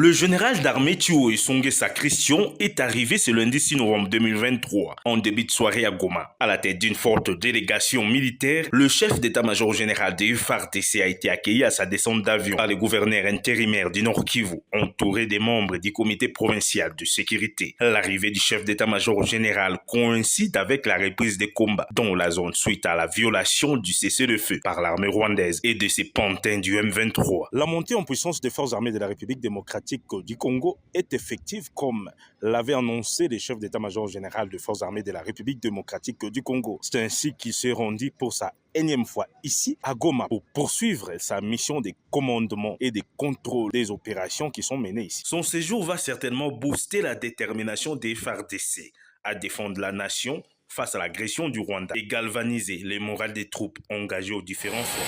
Le général d'armée Thiou Esongesa Christian est arrivé ce lundi 6 novembre 2023 en début de soirée à Goma. À la tête d'une forte délégation militaire, le chef d'état-major général de FARDC a été accueilli à sa descente d'avion par le gouverneur intérimaire du Nord Kivu, entouré des membres du comité provincial de sécurité. L'arrivée du chef d'état-major général coïncide avec la reprise des combats dans la zone suite à la violation du cessez-le-feu par l'armée rwandaise et de ses pantins du M23. La montée en puissance des forces armées de la République démocratique du Congo est effective comme l'avait annoncé le chef d'état-major général des forces armées de la République démocratique du Congo. C'est ainsi qu'il s'est rendu pour sa énième fois ici à Goma pour poursuivre sa mission de commandement et de contrôle des opérations qui sont menées ici. Son séjour va certainement booster la détermination des FARDC à défendre la nation face à l'agression du Rwanda et galvaniser les morales des troupes engagées aux différents fronts.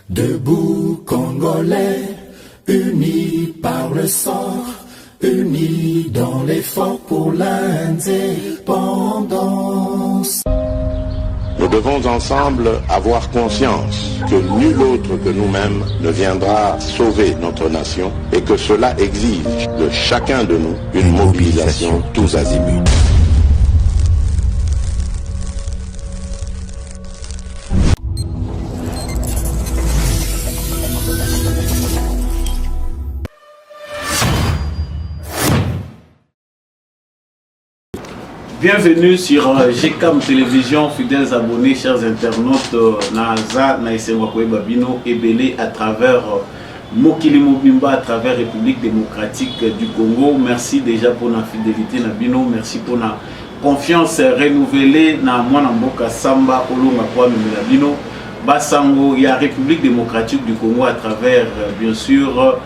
Debout Congolais, unis par le sang, unis dans l'effort pour l'indépendance. Nous devons ensemble avoir conscience que nul autre que nous-mêmes ne viendra sauver notre nation et que cela exige de chacun de nous une mobilisation tous azimuts. Bienvenue sur GCAM Télévision, fidèles abonnés, chers internautes, Naza, Naïsengwakwe Babino, Ebele à travers Mokili Mobimba, à travers République démocratique du Congo. Merci déjà pour la fidélité Nabino, merci pour la confiance renouvelée na Mwana Mboka Samba Olonga Kwame Nabino. Basango, il y a République démocratique du Congo à travers bien sûr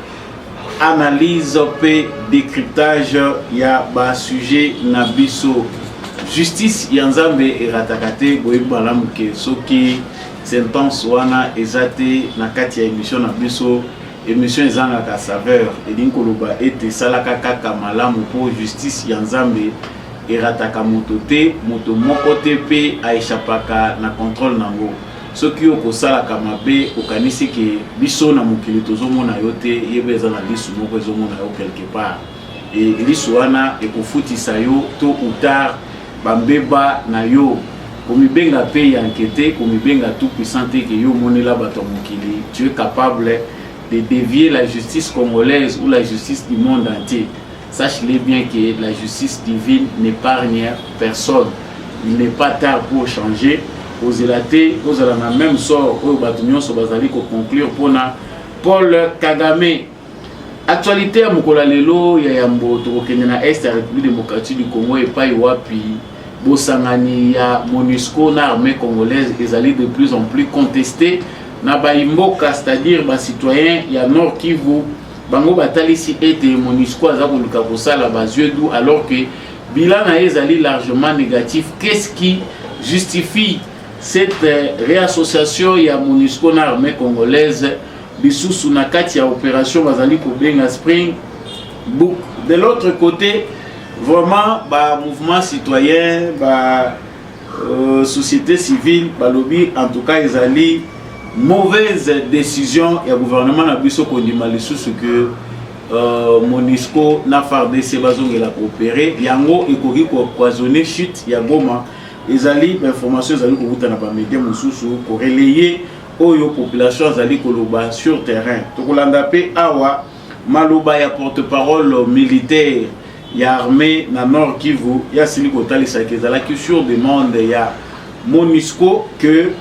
analyse et décryptage, il y a un sujet Nabiso. Justice yanzambe eratakate boyibalamu ke soki sentence wana ezate na kati ya émission na biso émission ezanga ka saveur elinkoloba ete salaka kaka malamu po justice yanzambe erataka moto te moto moko te pe aishapaka na contrôle nango soki okosalaka mabe okanisi ke biso na mokili tozomona yo te yebe eza na lisu moko ezomona yo quelque part et lisu wana ekofutisa yo tôt ou tard bambeba na yo komibenga pe enquêter komibenga tout puissant que yo monela bato mokili tu es capable de dévier la justice congolaise ou la justice du monde entier. Sache-le bien que la justice divine n'épargne personne. Il n'est pas tard pour changer. Aux élatés, vous avez le même sort au bâtiment sur Bazali pour conclure pour Paul Kagame. Actualité à Mukola Lelo, il y a un boto qui est dans l'Est de la République démocratique du Congo et pas Iwapi. Bosangani, ya MONUSCO, l'armée congolaise, ils allaient de plus en plus contester. Nabaimboka, c'est-à-dire les citoyens, il y a Nord Kivu, Bango Batalisi et MONUSCO, alors que bilan est largement négatif. Qu'est-ce qui justifie cette réassociation? Il y a MONUSCO, l'armée congolaise, Bissou Nakati, il y a opération Bazali Kobenga Spring Book. De l'autre côté, vraiment, mouvement citoyen, société civile, lobby, en tout cas, ils allaient mauvaise décision. Il y a gouvernement na biso kondima lisusu que MONUSCO na FARDC bazonge la coopérer. Yango ekoki ko poisonner chute ya Goma. Ils allaient information ils allaient ko buta na ba média mususu ko relayer oyo population zali koloba sur terrain. Tokolanda pe awa maloba ya porte-parole militaire. Il y a armée dans Nord Kivu, il y a Siliko Talisa qui est sur demande, il y a MONUSCO que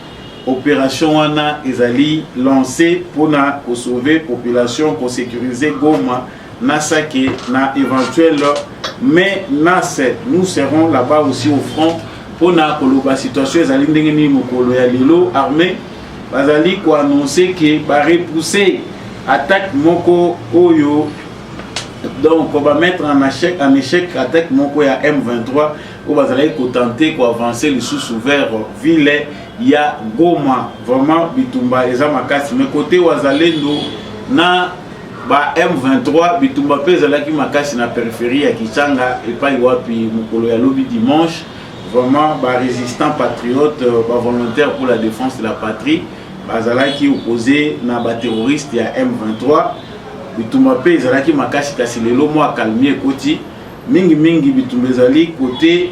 opération wana ezali lancée pour sauver la population, pour sécuriser Goma, Nasake, na éventuel, mais nous serons là-bas aussi au front pour la situation ezali ndengeni mokolo ya lelo armée bazali ko annoncer que va repousser attaque moko oyo. Donc on va mettre en échec attaque moko ya M23 où va aller tenter ko avancer les sous vers ville ya Goma vraiment bitumba eza makasi mais côté wazalendo na ba M23 bitumba peza la ki makasi na périphérie ya Kichanga et pas wapi mokolo ya lobi dimanche vraiment résistants patriotes, volontaires pour la défense de la patrie, qui opposé na ba terroriste ya M23. Bitumba pe ezalaki makasi kasi lelo mo calmier koti mingi bitumba ezali côté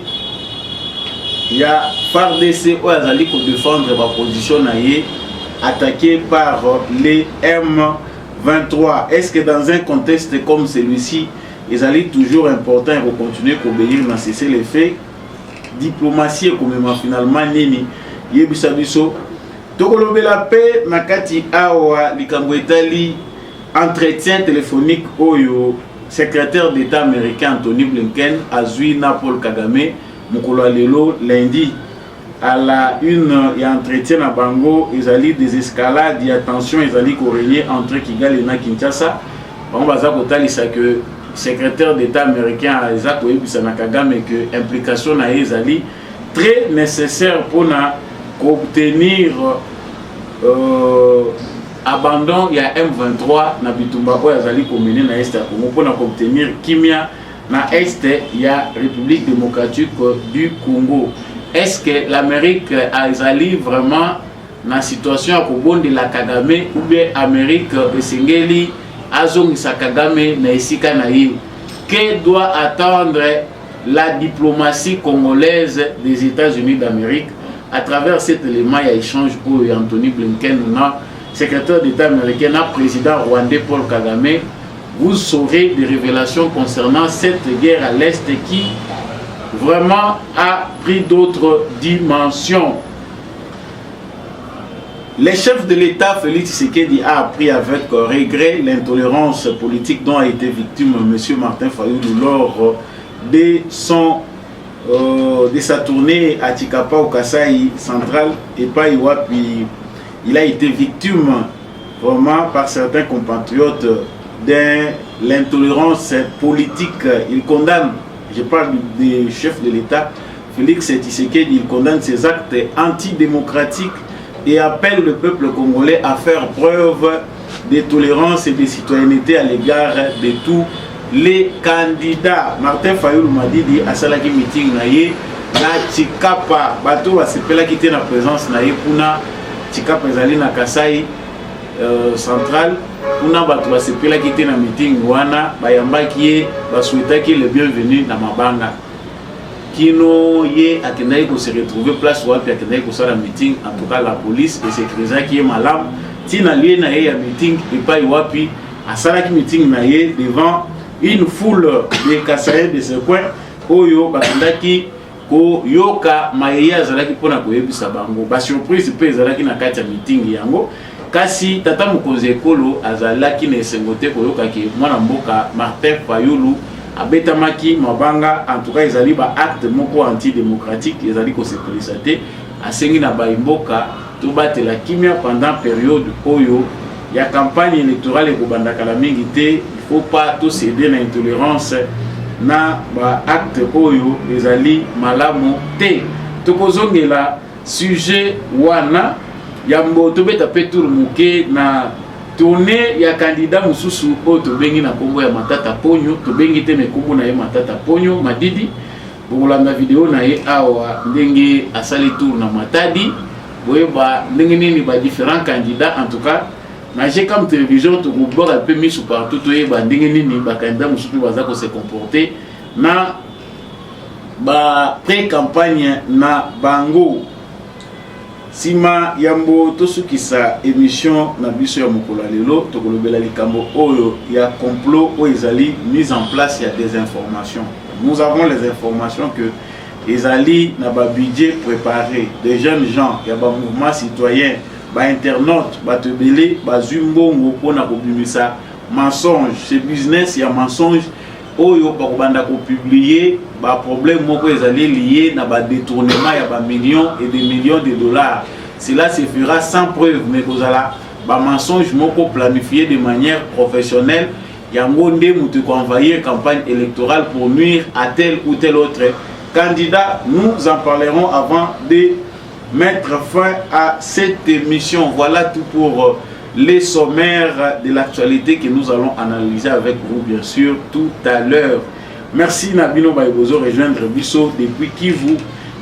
ya FARDC o azali ko défendre ba position na ye attaqué par les M23. Est-ce que dans un contexte comme celui-ci, il est toujours important de continuer à obéir dans cesser les faits? Diplomatie comme finalement nini yebisa biso tokolobe la paix nakati awa likambo etali entretien téléphonique oyo secrétaire d'État américain Anthony Blinken azui na Paul Kagame mokolo lelo lundi à la une et entretien à bango ezali des escalades et attention ezali ko régner entre Kigali na Kinshasa on baza kotalisa que secrétaire d'État américain Isaac Oyebisana Kagame que implication na ezali très nécessaire pour obtenir abandon ya M23 na bitumba ko yazali komene na est Congo pour obtenir kimia na est ya République démocratique du Congo. Est-ce que l'Amérique a ezali vraiment na situation ya kobonde la Kagame ou bien Amérique esengeli azongisa Kagame na esika na ye? Que doit attendre la diplomatie congolaise des États-Unis d'Amérique à travers cet élément et échange où Anthony Blinken, secrétaire d'État américain, président rwandais Paul Kagame? Vous saurez des révélations concernant cette guerre à l'Est qui vraiment a pris d'autres dimensions. Le chef de l'État, Félix Tshisekedi, a appris avec regret l'intolérance politique dont a été victime M. Martin Fayulu lors de sa tournée à Tshikapa au Kasai central et pas Iwapi. Il a été victime vraiment par certains compatriotes de l'intolérance politique. Il condamne, je parle du chef de l'État, Félix Tshisekedi, il condamne ces actes antidémocratiques et appelle le peuple congolais à faire preuve de tolérance et de citoyenneté à l'égard de tous les candidats. Martin Fayulu m'a dit à Salaki meeting naye na Tshikapa bato basepela ki te na présence naye puna Tshikapa ezali na Kasai central puna bato basepela ki te na meeting wana bayambaki ye basouhaitaki le bienvenu na mabanga kino ye akendaki ko se retrouver place wapi akendaki ko sala meeting. En tout cas la police et sécurisaki ye malam tina lié na ye ya meeting epai wapi asalaki meeting na ye devant une foule de Kasaïens de ce coin oyo bakendaki ko yoka maye azalaki pona koyebisa bango ba surprise pe ezalaki na kati ya meeting yango kasi tata mokonzi ekolo azalaki na esengote koyoka ki mwana mboka Martin Fayulu abetamaki mabanga. En tout cas ezali ba acte moko antidémocratique ezali ko sécuriser te asengi na baimboka to batela kimia pendant période oyo ya campagne électorale ekobandaka la mingi te. Il ne faut pas tout céder à l'intolérance na ba acte oyo ezali malamu te. Tokozongela sujet wana yambo tobeta petur muke na tourner ya candidat mususu o tobengi na kombo ya Matata Ponyo, tobengi te mekombo na ye Matata Ponyo Madidi. Bongolanga video na ye awa ndenge asali tour na Matadi boyeba ndenge nini ba différents candidats. En tout cas na comme télévision to boba un peu mis sous partout to yeba ndenge nini ba candidat mususu baza ko se comporter na ba pré-campagne na bango. Sima yambo tosukisa émission na biso ya mokolo lelo tokolobela likambo oyo ya complot o ezali mise en place ya des informations. Nous avons les informations que ezali na ba budget préparé des jeunes gens ya ba mouvement citoyen ba internautes ba tebele ba zumbongo pona kobimisa mensonge ce business ya mensonge oyo ba kobanda ko publier ba problème moko ezali lié na ba détournement ya ba millions et des millions de dollars. Cela se fera sans preuve mais kozala ba mensonge moko planifié de manière professionnelle. Yango nde mutu ko envahir campagne électorale pour nuire à tel ou tel autre candidat. Nous en parlerons avant de mettre fin à cette émission. Voilà tout pour les sommaires de l'actualité que nous allons analyser avec vous bien sûr tout à l'heure. Merci Nabino Baïbozo rejoindre Bisso depuis Kivu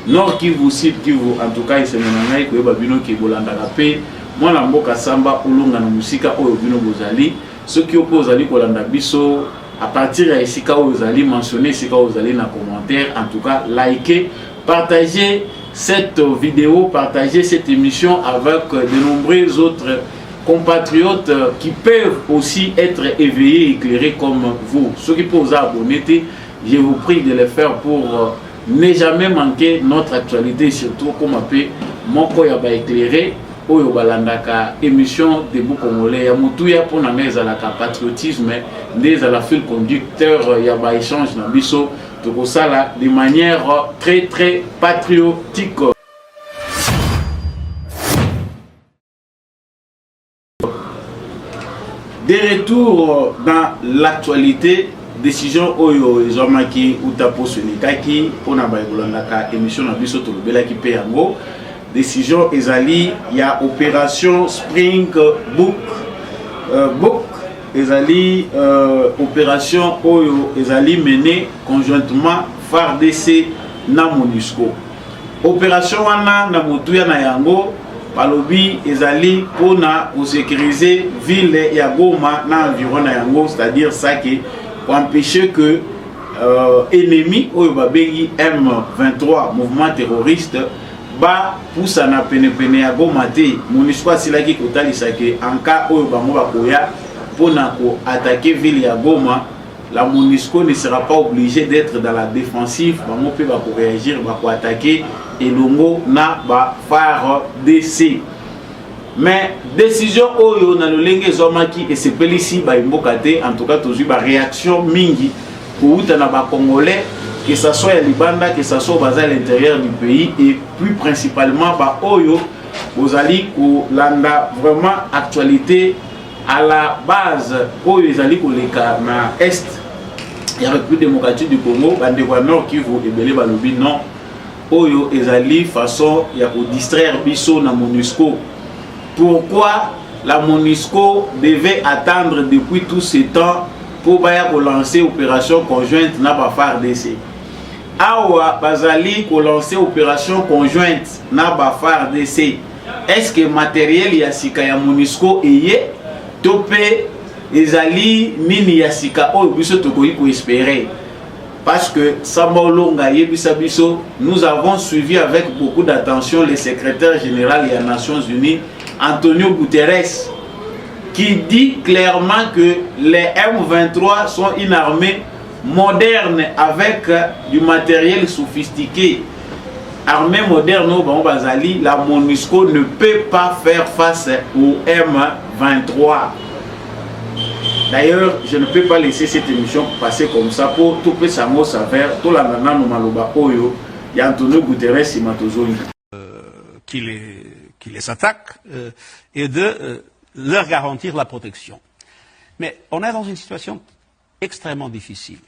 Nord Kivu, Sud Kivu, en tout cas, c'est un peu babino qui bolanda la paix. Moi, la mboka samba, olonga na musika, oyo bino bozali. Ceux qui opposent à kolanda biso, à partir de ici, quand vous allez mentionner, c'est quand vous allez dans les commentaires. En tout cas, likez, partagez cette vidéo, partagez cette émission avec de nombreux autres compatriotes qui peuvent aussi être éveillés et éclairés comme vous. Ceux qui peuvent vous abonner, je vous prie de le faire pour ne jamais manquer notre actualité, surtout comme appelé Moko Yaba éclairé, Oyo Balandaka, émission de Congolais. Yamoutuya pour n'amener à la patriotisme, des à la fil conducteur, Yaba échange Nabiso, tout ça de manière très très patriotique. Des retours dans l'actualité, décision Oyo Zomaki Utapo Sonikaki, on a baïbolandaka émission Nabiso Tolobela qui paye en gros. Décision Ezali, il y a opération Spring Book Ezali, opération Oyo Ezali menée conjointement FARDC na MONUSCO. Opération wana na mutuya na yango Palobi Ezali pour sécuriser ville ya Goma na environ na yango, c'est-à-dire ça qui pour empêcher que ennemi Oyo babengi M23 mouvement terroriste ba poussa na pene ya Goma te. MONUSCO asilaki kotalisa ke en cas Oyo bango bakoya pour attaquer ville ya Goma, la MONUSCO ne sera pas obligée d'être dans la défensive, bango pe ba ko réagir, ba ko attaquer elongo na ba FARDC. Mais décision Oyo na lolenge zomaki et c'est ici ba imbokate, en tout cas toujours ba réaction mingi pour na ba congolais, que ce soit à Libanda, que ce soit à l'intérieur du pays et plus principalement ba Oyo Ozali ou landa vraiment actualité à la base Oyo Ozali ko leka na est ya République démocratique du Congo, bande kwa Nord Kivu ebele balobi non Oyo Ezali façon ya ko distraire biso na MONUSCO. Pourquoi la MONUSCO devait attendre depuis tout ce temps pour lancer opération conjointe na ba FARDC? Awa bazali ko lancer opération conjointe na ba FARDC. Est-ce que matériel ya sika ya MONUSCO eye topé ezali nini ya sika oyo biso tokoki ko espérer? Parce que Samba Olonga yebisa biso, nous avons suivi avec beaucoup d'attention le secrétaire général des Nations Unies Antonio Guterres, qui dit clairement que les M23 sont une armée moderne avec du matériel sophistiqué. Armée moderne au Bazali, la MONUSCO ne peut pas faire face au M23. D'ailleurs, je ne peux pas laisser cette émission passer comme ça pour tout peu ça s'avère tout la nana no maloba oyo y Antonio Guterres et Matozoni qui les attaquent et de leur garantir la protection. Mais on est dans une situation extrêmement difficile.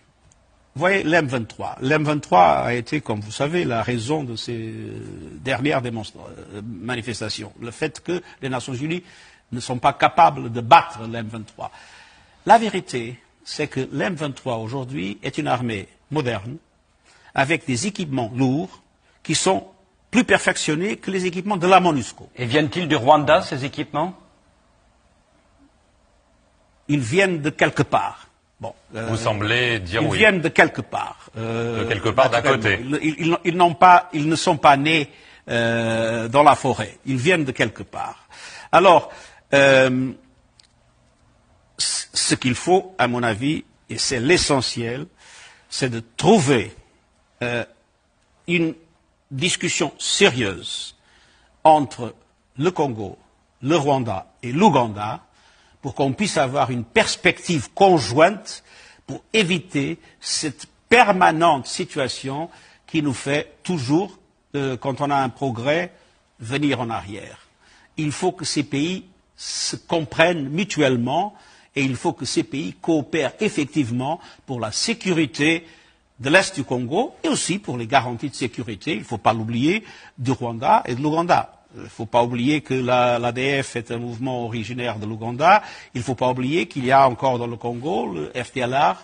Vous voyez, l'M23. L'M23 a été, comme vous savez, la raison de ces dernières manifestations. Le fait que les Nations Unies ne sont pas capables de battre l'M23. La vérité, c'est que l'M23 aujourd'hui est une armée moderne, avec des équipements lourds, qui sont plus perfectionnés que les équipements de la MONUSCO. Et viennent-ils du Rwanda, ces équipements? Ils viennent de quelque part. Bon, vous semblez dire ils oui. Ils viennent de quelque part. De quelque part d'à côté. Ils ne sont pas nés dans la forêt. Ils viennent de quelque part. Alors, ce qu'il faut, à mon avis, et c'est l'essentiel, c'est de trouver une discussion sérieuse entre le Congo, le Rwanda et l'Ouganda pour qu'on puisse avoir une perspective conjointe pour éviter cette permanente situation qui nous fait toujours, quand on a un progrès, venir en arrière. Il faut que ces pays se comprennent mutuellement et il faut que ces pays coopèrent effectivement pour la sécurité de l'Est du Congo et aussi pour les garanties de sécurité, il ne faut pas l'oublier, du Rwanda et de l'Ouganda. Il ne faut pas oublier que l'ADF est un mouvement originaire de l'Ouganda. Il ne faut pas oublier qu'il y a encore dans le Congo le FDLR,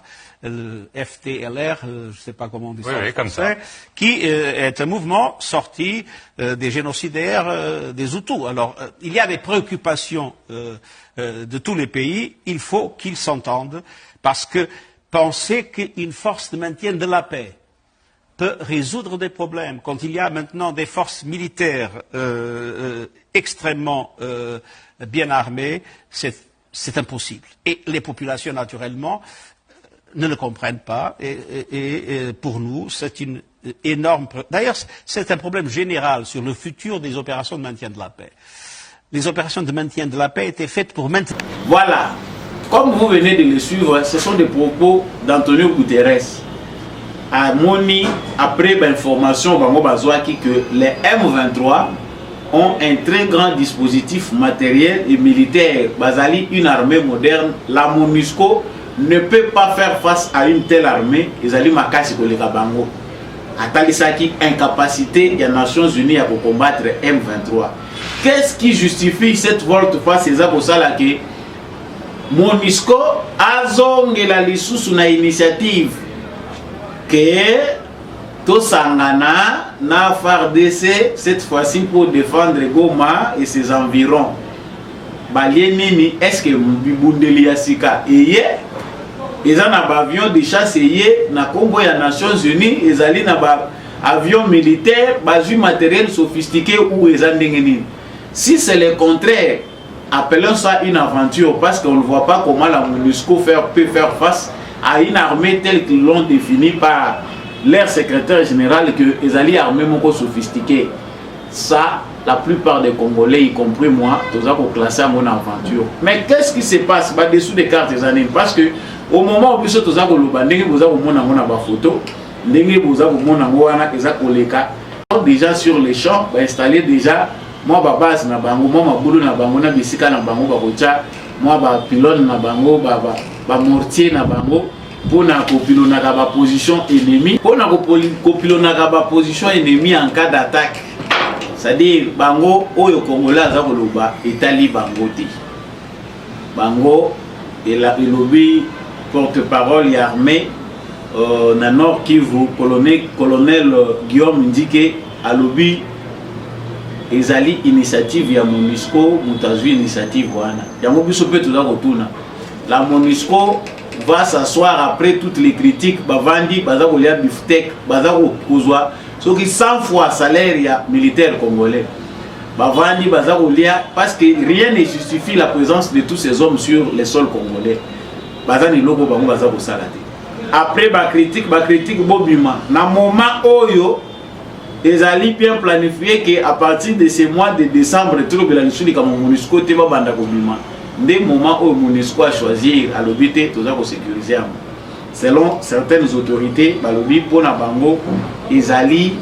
je ne sais pas comment on dit ça, comme ça, qui est un mouvement sorti des génocidaires des Hutus. Alors, il y a des préoccupations de tous les pays. Il faut qu'ils s'entendent parce que penser qu'une force de maintien de la paix peut résoudre des problèmes. Quand il y a maintenant des forces militaires extrêmement bien armées, c'est impossible. Et les populations, naturellement, ne le comprennent pas. Et pour nous, c'est une énorme... D'ailleurs, c'est un problème général sur le futur des opérations de maintien de la paix. Les opérations de maintien de la paix étaient faites pour maintenir... Voilà. Comme vous venez de le suivre, ce sont des propos d'Antonio Guterres. À Moni, après l'information que les M23 ont un très grand dispositif matériel et militaire. Bazali, une armée moderne. La MONUSCO ne peut pas faire face à une telle armée. Ils allaient makasi ko le kabango. Atalisaki incapacité des Nations Unies à combattre M23. Qu'est-ce qui justifie cette volte-face ces abosala que MONUSCO a zongé la lisusu na initiative que Tosangana na FARDC cette fois-ci pour défendre Goma et ses environs. Balienini, est-ce que Bibundeli Asika eye ils ont un avion de chasse na Congo ya Nations Unies, ils ont un avion militaire, basu matériel sophistiqué ou ils ont. Si c'est le contraire, appelons ça une aventure parce qu'on ne voit pas comment la MONUSCO peut faire face à une armée telle qu'ils l'ont définie par leur secrétaire général que les alliés armés sont sophistiqués. Ça, la plupart des Congolais, y compris moi, tous ont classé à mon aventure. Mais qu'est-ce qui se passe dessous des cartes des années? Parce que au moment où vous êtes photo, déjà sur les champs, installer déjà moi base na bango, moi boulot na bango na bisika na bango bakocha, moi ba pylône na bango, ba mortier na bango pour na copilona ba position ennemie, pour na copilona ba position ennemie en cas d'attaque. C'est-à-dire bango oyo Congolais za koloba etali bango te. Bango et la lobby porte-parole et armée na Nord Kivu, colonel Guillaume Ndike a lobby ezali initiative ya MONUSCO, mutazui initiative wana. Yango biso pe tuza kotuna. La MONUSCO va s'asseoir après toutes les critiques, bavandi baza kolia biftek, baza kozwa soki 100 fois salaire ya militaire congolais. Bavandi baza kolia parce que rien ne justifie la présence de tous ces hommes sur le sol congolais. Baza ni logo bango baza kosala te. Après ba critique bobima na moment oyo ezali bien planifié qu'à partir de ce mois de décembre tout le monde comme MONUSCO te ba banda bobima. Dès moment où MONUSCO a choisi à l'obité tout ça pour sécuriser. Selon certaines autorités, balobi pour na bango ezali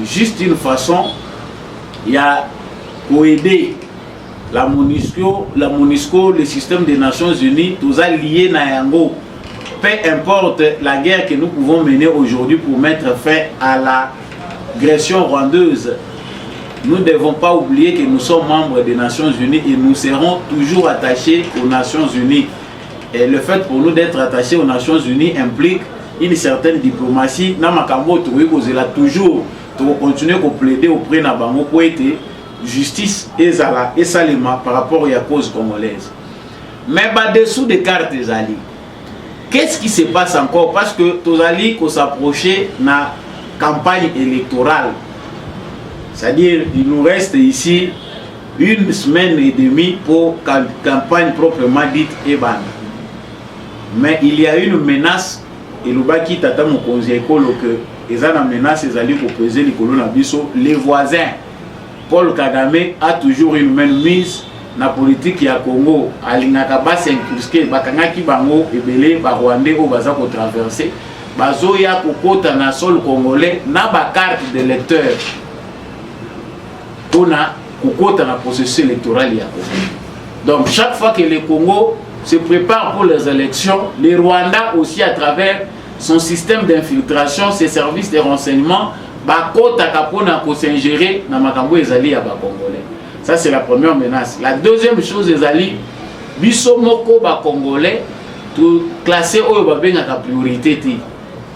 juste une façon il y a pour aider la MONUSCO, le système des Nations Unies, tout ça lié na yango. Peu importe la guerre que nous pouvons mener aujourd'hui pour mettre fin à l'agression rwandaise, nous ne devons pas oublier que nous sommes membres des Nations Unies et nous serons toujours attachés aux Nations Unies. Et le fait pour nous d'être attachés aux Nations Unies implique une certaine diplomatie. Namakambo Touré toujours continuer à plaider auprès de Nabango pour être justice et salima par rapport à la cause congolaise. Mais dessous des cartes des alliés, qu'est-ce qui se passe encore? Parce que Tozali qu'on s'approchait de la campagne électorale. C'est-à-dire il nous reste ici une semaine et demie pour la campagne proprement dite Eban. Mais il y a une menace et le baki tata mon conseil que ils ont une menace ils allaient pour peser les voisins. Paul Kagame a toujours une main mise na politique ya Congo alingaka ba s'incruster bakangaki bango ebele ba Rwandais o baza ko traverser bazo ya kokota na sol congolais na ba carte d'électeur pour na kokota na processus électoral ya Congo. Donc chaque fois que le Congo se prépare pour les élections, le Rwanda aussi à travers son système d'infiltration, ses services de renseignement bakotaka mpona kosingérer na makambo ezali ya Congolais. Ça c'est la première menace. La deuxième chose ezali biso moko Congolais tout classé oyo babengaka priorité ti.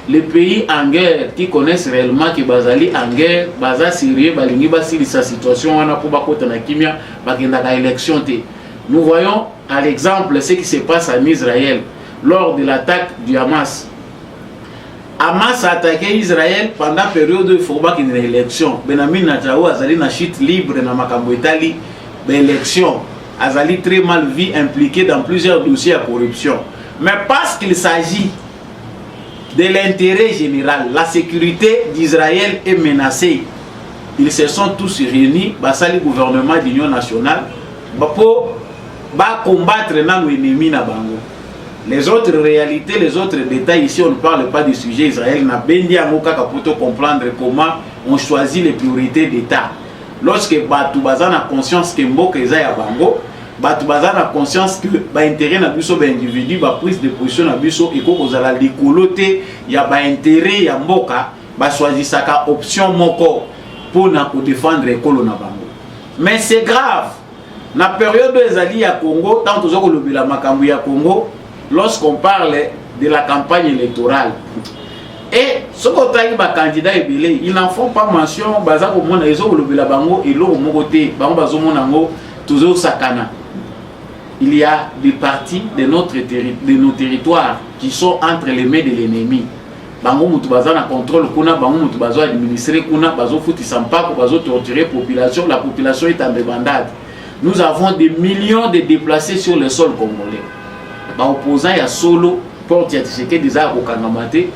Les pays en guerre qui connaissent réellement que bazali en guerre, baza sérieux, balingi basi sa situation wana po bakota na kimia bakendaka élection te. Nous voyons à l'exemple ce qui se passe en Israël lors de l'attaque du Hamas. Hamas a attaqué Israël pendant la période de Fourba qui est l'élection. Benjamin Netanyahu azali na chute libre na makambo etali l'élection. Azali très mal vu, impliqué dans plusieurs dossiers à corruption. Mais parce qu'il s'agit de l'intérêt général, la sécurité d'Israël est menacée. Ils se sont tous réunis, le gouvernement de l'Union nationale, pour combattre nos ennemis. Les autres réalités, les autres détails, ici on ne parle pas du sujet Israël, on a pour comprendre comment on choisit les priorités d'État. Lorsque Batu Bazan a conscience que Mboka est à Bango, Batu Bazan a conscience que l'intérêt na biso ba individu, ba prise de position na biso et qu'on a la décoloté, il y a ba intérêt ya Mboka, ba choisir sa option moko pour na défendre l'école na Bango. Mais c'est grave. Na période de Zali à Congo, tant que nous le la makambu ya Congo, lorsqu'on parle de la campagne électorale. Et ce côté ba candidat ebele, ils n'en font pas mention, baza ko mona ezo ko le bango et lo mo côté, bango bazo mona ngo toujours sakana. Il y a des parties de nos territoires qui sont entre les mains de l'ennemi. Bango mutu baza na contrôle kuna, bango mutu bazo administrer kuna, bazo futi sampa, bazo torturer population, la population est en débandade. Nous avons des millions de déplacés sur le sol congolais. Ba opposant ya solo porte ya tisheke déjà au kangamate.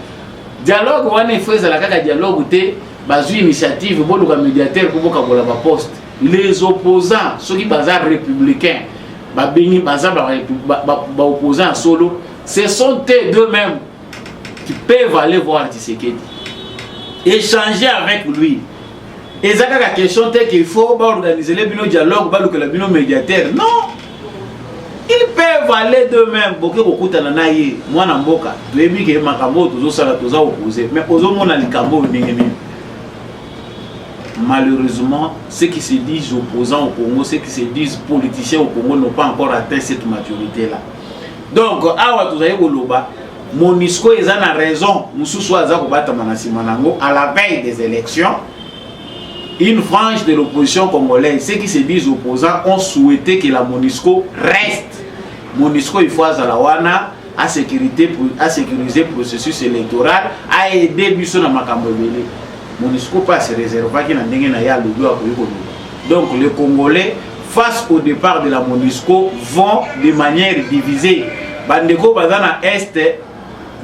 Dialogue wana ifeza la kaka dialogue te bazu initiative boluka médiateur pour boka bola ba poste. Les opposants, ceux qui bazar républicains, ba opposants solo, ce sont eux-mêmes qui peuvent aller voir Tshisekedi, échanger avec lui. Et ça la question c'est qu'il faut organiser le bino dialogue, ba le bino médiateur. Non. Ils peuvent aller d'eux-mêmes. Boké kokuta na naye, mwana mboka. Toyebi ke makambo tozo sala toza opposé, mais ozo mona likambo ndengeni. Malheureusement, ceux qui se disent opposants au Congo, ceux qui se disent politiciens au Congo n'ont pas encore atteint cette maturité-là. Donc, awa tozaye koloba, MONUSCO ils ont raison, mususu aza kobata manasima nango à la veille des élections. Une frange de l'opposition congolaise, ceux qui se disent opposants ont souhaité que la MONUSCO reste. MONUSCO il faut azalawana à sécuriser le processus électoral, à aider biso na makambo belé. MONUSCO pas se réserver qui n'a ndenge na ya logo a koyiko. Donc les Congolais face au départ de la MONUSCO vont de manière divisée. Bandeko bazana est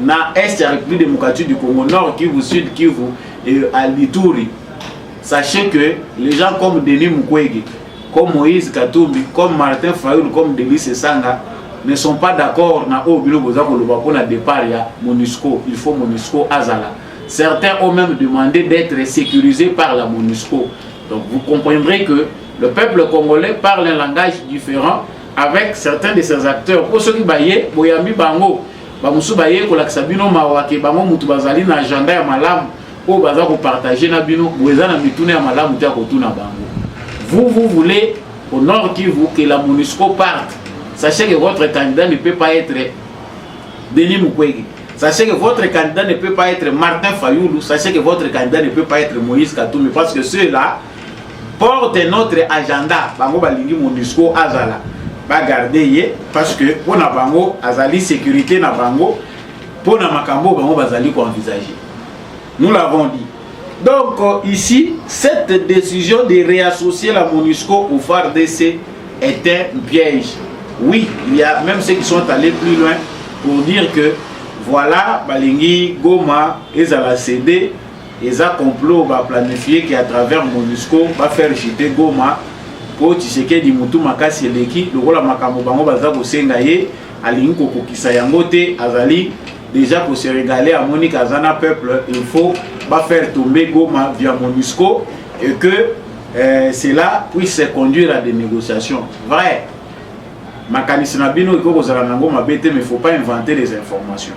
na est la République démocratique du Congo, Nord Kivu, Sud Kivu et à Lituri. Sachez que les gens comme Denis Mukwege, comme Moïse Katumbi, comme Martin Fayulu, comme Denis Sanga ne sont pas d'accord na au bureau pour le départ ya MONUSCO. Il faut MONUSCO Azala. Certains ont même demandé d'être sécurisés par la MONUSCO. Donc vous comprendrez que le peuple congolais parle un langage différent avec certains de ses acteurs. Pour ceux qui baillent, Boyambi Bango, Bamusu Baye, Kolaksabino Mawake, Bango Mutubazali, na agenda ya malam, pour baza ko partager na bino, Boueza na mitune ya malam, Mutia Kotuna Bango. Vous voulez au Nord Kivu que la MONUSCO parte. Sachez que votre candidat ne peut pas être Denis Mukwege. Sachez que votre candidat ne peut pas être Martin Fayulu. Sachez que votre candidat ne peut pas être Moïse Katumbi. Parce que ceux-là portent notre agenda. Bango balingi MONUSCO azala. Ba garder parce que pour na bango azali sécurité na bango pour na makambo bango bazali ko envisager. Nous l'avons dit. Donc ici cette décision de réassocier la MONUSCO au FARDC est un piège. Oui, il y a même ceux qui sont allés plus loin pour dire que voilà, Balingi, Goma, ils ont cédé, ils ont complot, va planifier qu'à travers MONUSCO, va faire jeter Goma pour Tshisekedi Mutu Makasi Leki, le rôle à Makambo Bango Bazako Sengaye, Alingi Koko Kisayangote, Azali, déjà pour se régaler à Monique Azana Peuple, il faut faire tomber Goma via MONUSCO et que cela puisse conduire à des négociations. Vrai, Makanisina Bino, il faut que mais il ne faut pas inventer des informations.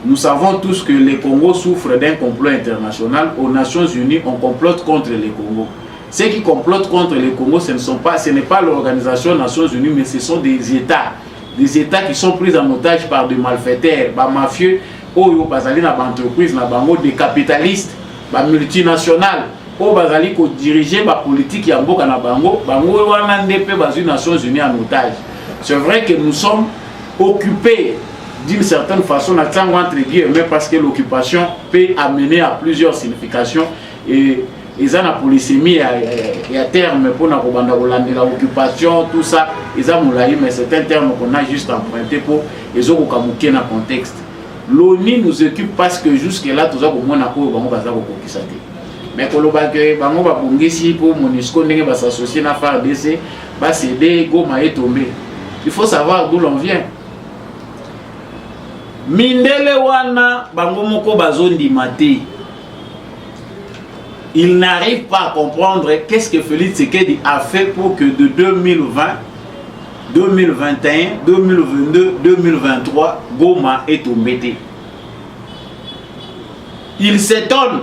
Nous savons tous que les Congos souffrent d'un complot international. Aux Nations Unies, on complote contre les Congos. Ceux qui complotent contre les Congos, ce n'est pas l'organisation des Nations Unies, mais ce sont des États. Des États qui sont pris en otage par des malfaiteurs, des mafieux, des capitalistes, des multinationales, qui dirigent la politique des Nations Unies en otage. C'est vrai que nous sommes occupés d'une certaine façon, entre guillemets, parce que l'occupation peut amener à plusieurs significations. Et ils ont la polysémie et à terme pour l'occupation, tout ça, ils ont mais c'est un terme qu'on a juste emprunté pour les autres dans le contexte. L'ONU nous occupe parce que jusque-là, tout ça, pour moi, on a mais pour le bac, pour MONUSCO, on va s'associer à FARDC, va céder, Goma est tombé. Il faut savoir d'où l'on vient. Mindele wana bango moko bazondi maté. Il n'arrive pas à comprendre qu'est-ce que Félix Tshisekedi a fait pour que de 2020, 2021, 2022, 2023, Goma est tombé. Il s'étonne.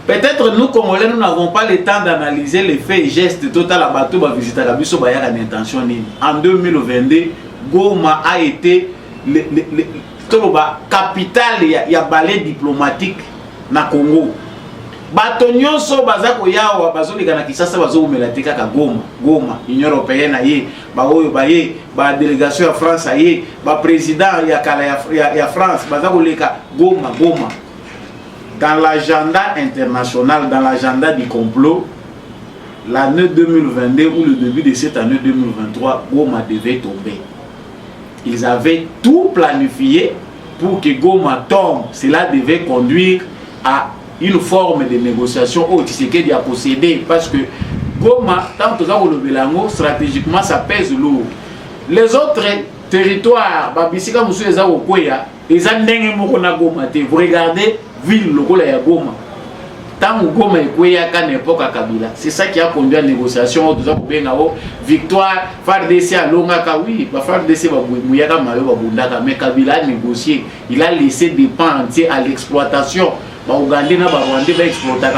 Peut-être nous Congolais, nous n'avons pas le temps d'analyser les faits et gestes total à bateau ba visiter la biso ba ya intention ni. En 2022, Goma a été le capitale ya balai diplomatique na Congo. Bato nyonso baza koyawa bazolika na Kinshasa bazomela tika ka Goma Union européenne aye ba oyo baye ba délégation ya France aye ba président ya kala ya France baza koleka Goma. Dans l'agenda international, dans l'agenda du complot, l'année 2022 ou le début de cette année 2023, Goma devait tomber. Ils avaient tout planifié pour que Goma tombe. Cela devait conduire à une forme de négociation où Tshisekedi a possédé. Parce que Goma, tant que stratégiquement, ça pèse lourd. Les autres territoires, Babisika Moussou et Zawokoya, ils ont vous regardez, ville lokola ya Goma. Tant que Goma est à l'époque à Kabila. C'est ça qui a conduit à la négociation. Victoire, FARDC à Longaka, oui, FARDC mais Kabila a négocié. Il a laissé des pans entiers à l'exploitation. Ougandais na Rwandais va exploiter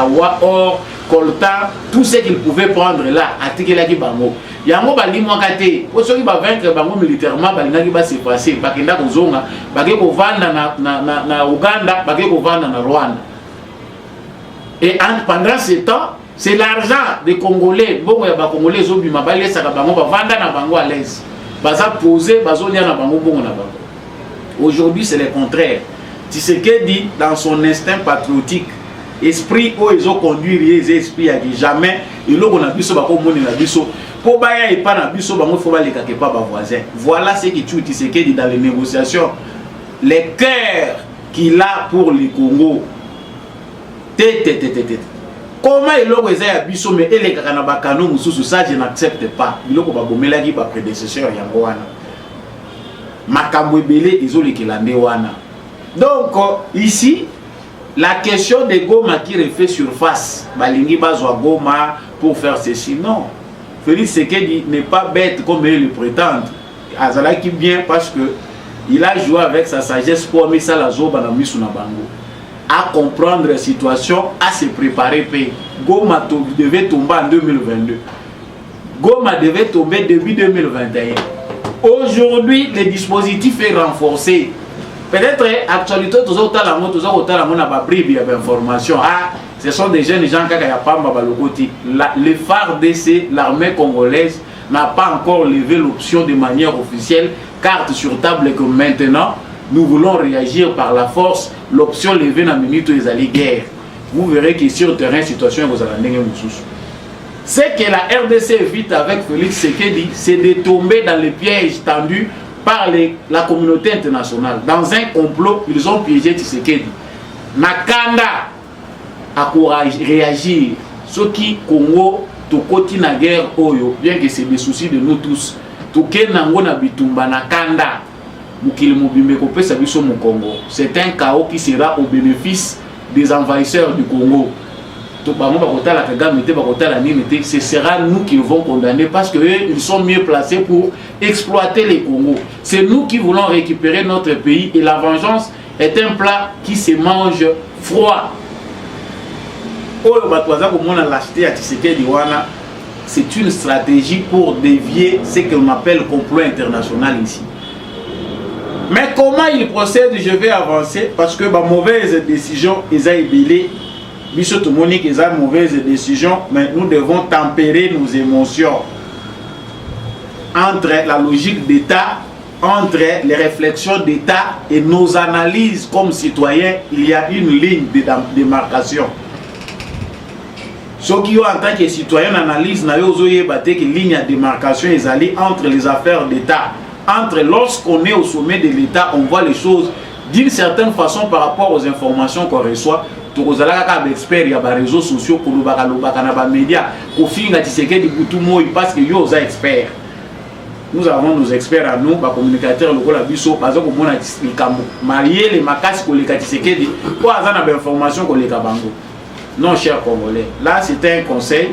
or, coltan, tout ce qu'il pouvait prendre là, à Tikelaki Bango. Yango bali mwakate, ceux qui va vaincre Bango militairement, balingaki va se passer, bakenda kozonga, bakeko kovanda na Ouganda, bakeko kovanda na Rwanda. Et pendant ce temps, c'est l'argent des Congolais, bon ya ba Congolais zobima bali saka Bango ba vanda na Bango à l'aise. Baza poser, bazolia na Bango bon na Bango. Aujourd'hui, c'est le contraire. Tshisekedi, dans son instinct patriotique, esprit où ils ont conduit les esprits à jamais, et là on a vu ce bako moni na biso, pour baya et pas na biso bango faut pas les quelque pas voisin. Voilà ce qui tue Tshisekedi dans les négociations. Les cœurs qu'il a pour le Congo. Comment il a à biso mais les kanabakano mususu ça je n'accepte pas. Il a pas bomela qui ba prédécesseur yangoana. Makambo ebele ezoli kelande wana. Donc, ici, la question de Goma qui refait surface, Balingi Bazwa Goma pour faire ceci, non. Félix Tshisekedi n'est pas bête comme il le prétend. Azala qui vient parce que il a joué avec sa sagesse pour mettre ça la zoba na misu na bango. À comprendre la situation, à se préparer. Goma devait tomber en 2022. Goma devait tomber début 2021. Aujourd'hui, le dispositif est renforcé. Peut-être actualité tous autres information. Ah, ce sont des jeunes gens qui ont le FARDC, l'armée congolaise n'a pas encore levé l'option de manière officielle, carte sur table que maintenant nous voulons réagir par la force. L'option levée dans minute les alliés guerre. Vous verrez que sur le terrain situation vous allez ce que la RDC évite avec Félix Tshisekedi, c'est de tomber dans les pièges tendus par la communauté internationale. Dans un complot, ils ont piégé Tshisekedi. Nakanda a réagir. Ce qui Congo, to koti na guerre oyo, bien que c'est des soucis de nous tous. Toke nango na bitumba Nakanda, mukili mobimbe ko pesa biso mu Congo. C'est un chaos qui sera au bénéfice des envahisseurs du Congo. Ce sera nous qui vont condamner parce qu'ils sont mieux placés pour exploiter les Congo. C'est nous qui voulons récupérer notre pays et la vengeance est un plat qui se mange froid. C'est une stratégie pour dévier ce que l'on appelle complot international ici. Mais comment il procède, je vais avancer parce que ma mauvaise décision, ils ont ébélé. Tout le monde dit qu'ils ont mauvaise décision, mais nous devons tempérer nos émotions entre la logique d'État, entre les réflexions d'État et nos analyses comme citoyens. Il y a une ligne de démarcation. Ceux qui ont en tant que citoyens analysent, une ligne de démarcation entre les affaires d'État. Entre lorsqu'on est au sommet de l'État, on voit les choses d'une certaine façon par rapport aux informations qu'on reçoit. Experts, il y a des réseaux sociaux, il y a des médias, parce que yo sont experts. Nous avons nos experts à nous, les communicateurs locaux, les biso, parce que nous avons marié les macaques pour les Katisekedi, pour avoir des informations pour les Kabango. Non, chers Congolais, là c'est un conseil.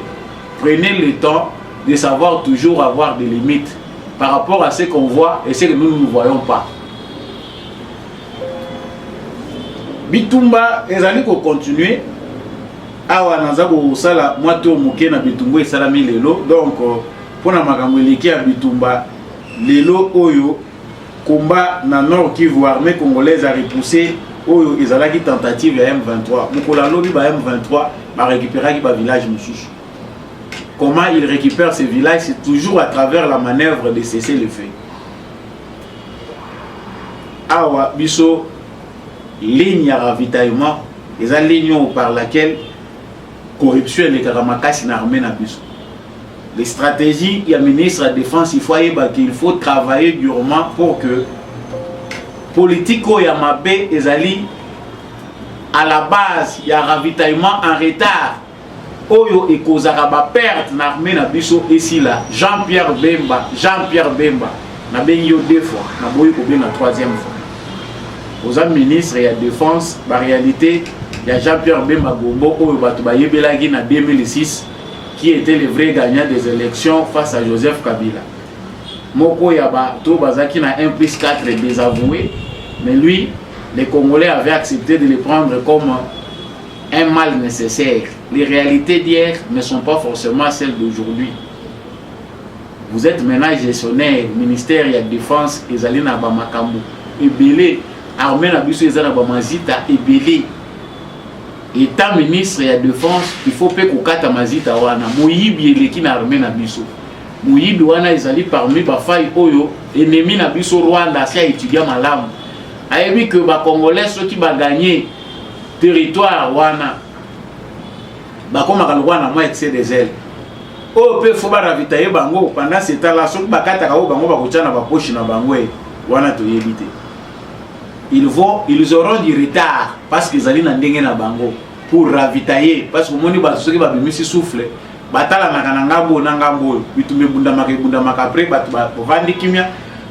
Prenez le temps de savoir toujours avoir des limites par rapport à ce qu'on voit et ce que nous ne voyons pas. Bitumba, ezali ko continuer. Awa naza ko sala moto moke na Bitumba esalami lelo. Donc pour na makambo eleki ya Bitumba lelo oyo combat na Nord Kivu, armée congolaise a repoussé oyo ezalaki tentative ya M23. Mukola lobi ba M23 ba récupérer ki ba village mususu. Comment il récupère ces villages? C'est toujours à travers la manœuvre de cesser le feu. Awa biso ligne à ravitaillement, les lignes par laquelle corruption et les karamakasi n'armée n'a biso. Les stratégies, il y a ministre de la défense, il faut travailler durement pour que politico yamabe ezali à la base, il y a ravitaillement en retard. Oyo et kozaka ba perte na armée na biso ici là. Jean-Pierre Bemba, na benyo deux fois, na boyi ko benga troisième fois. Aux ministres et à défense, en réalité, il y a Jean-Pierre Bemba Gombo oyo bato ba yebelaki na 2006 qui était le vrai gagnant des élections face à Joseph Kabila. Moko ya bato bazaki na 1+4 désavoué, mais lui, les Congolais avaient accepté de le prendre comme un mal nécessaire. Les réalités d'hier ne sont pas forcément celles d'aujourd'hui. Vous êtes maintenant gestionnaire, ministère de la Défense, et Zali na Bamakambo, et Belé, armée na biso ezana Bamazita, et Belé. État ministre de la Défense, il faut que kokata mazita wana. Moyibi eleki na armée na biso. Moyibi wana ezali parmi bafai oyo, ennemi na biso Rwanda, si a étudié malamu. Ayebi que ba Congolais ceux qui va gagner territoire wana bakoma kalwana moi excès des ailes o pe faut ba ravitailler bango pendant ce temps là ceux bakata ka bango bakotia na ba poche na bango wana to yebite ils auront du retard parce que zali na ndenge na bango pour ravitailler parce que moni ba ceux qui ba bimisi souffle batala na ngambo bitumbe bunda maka après ba vandi kimia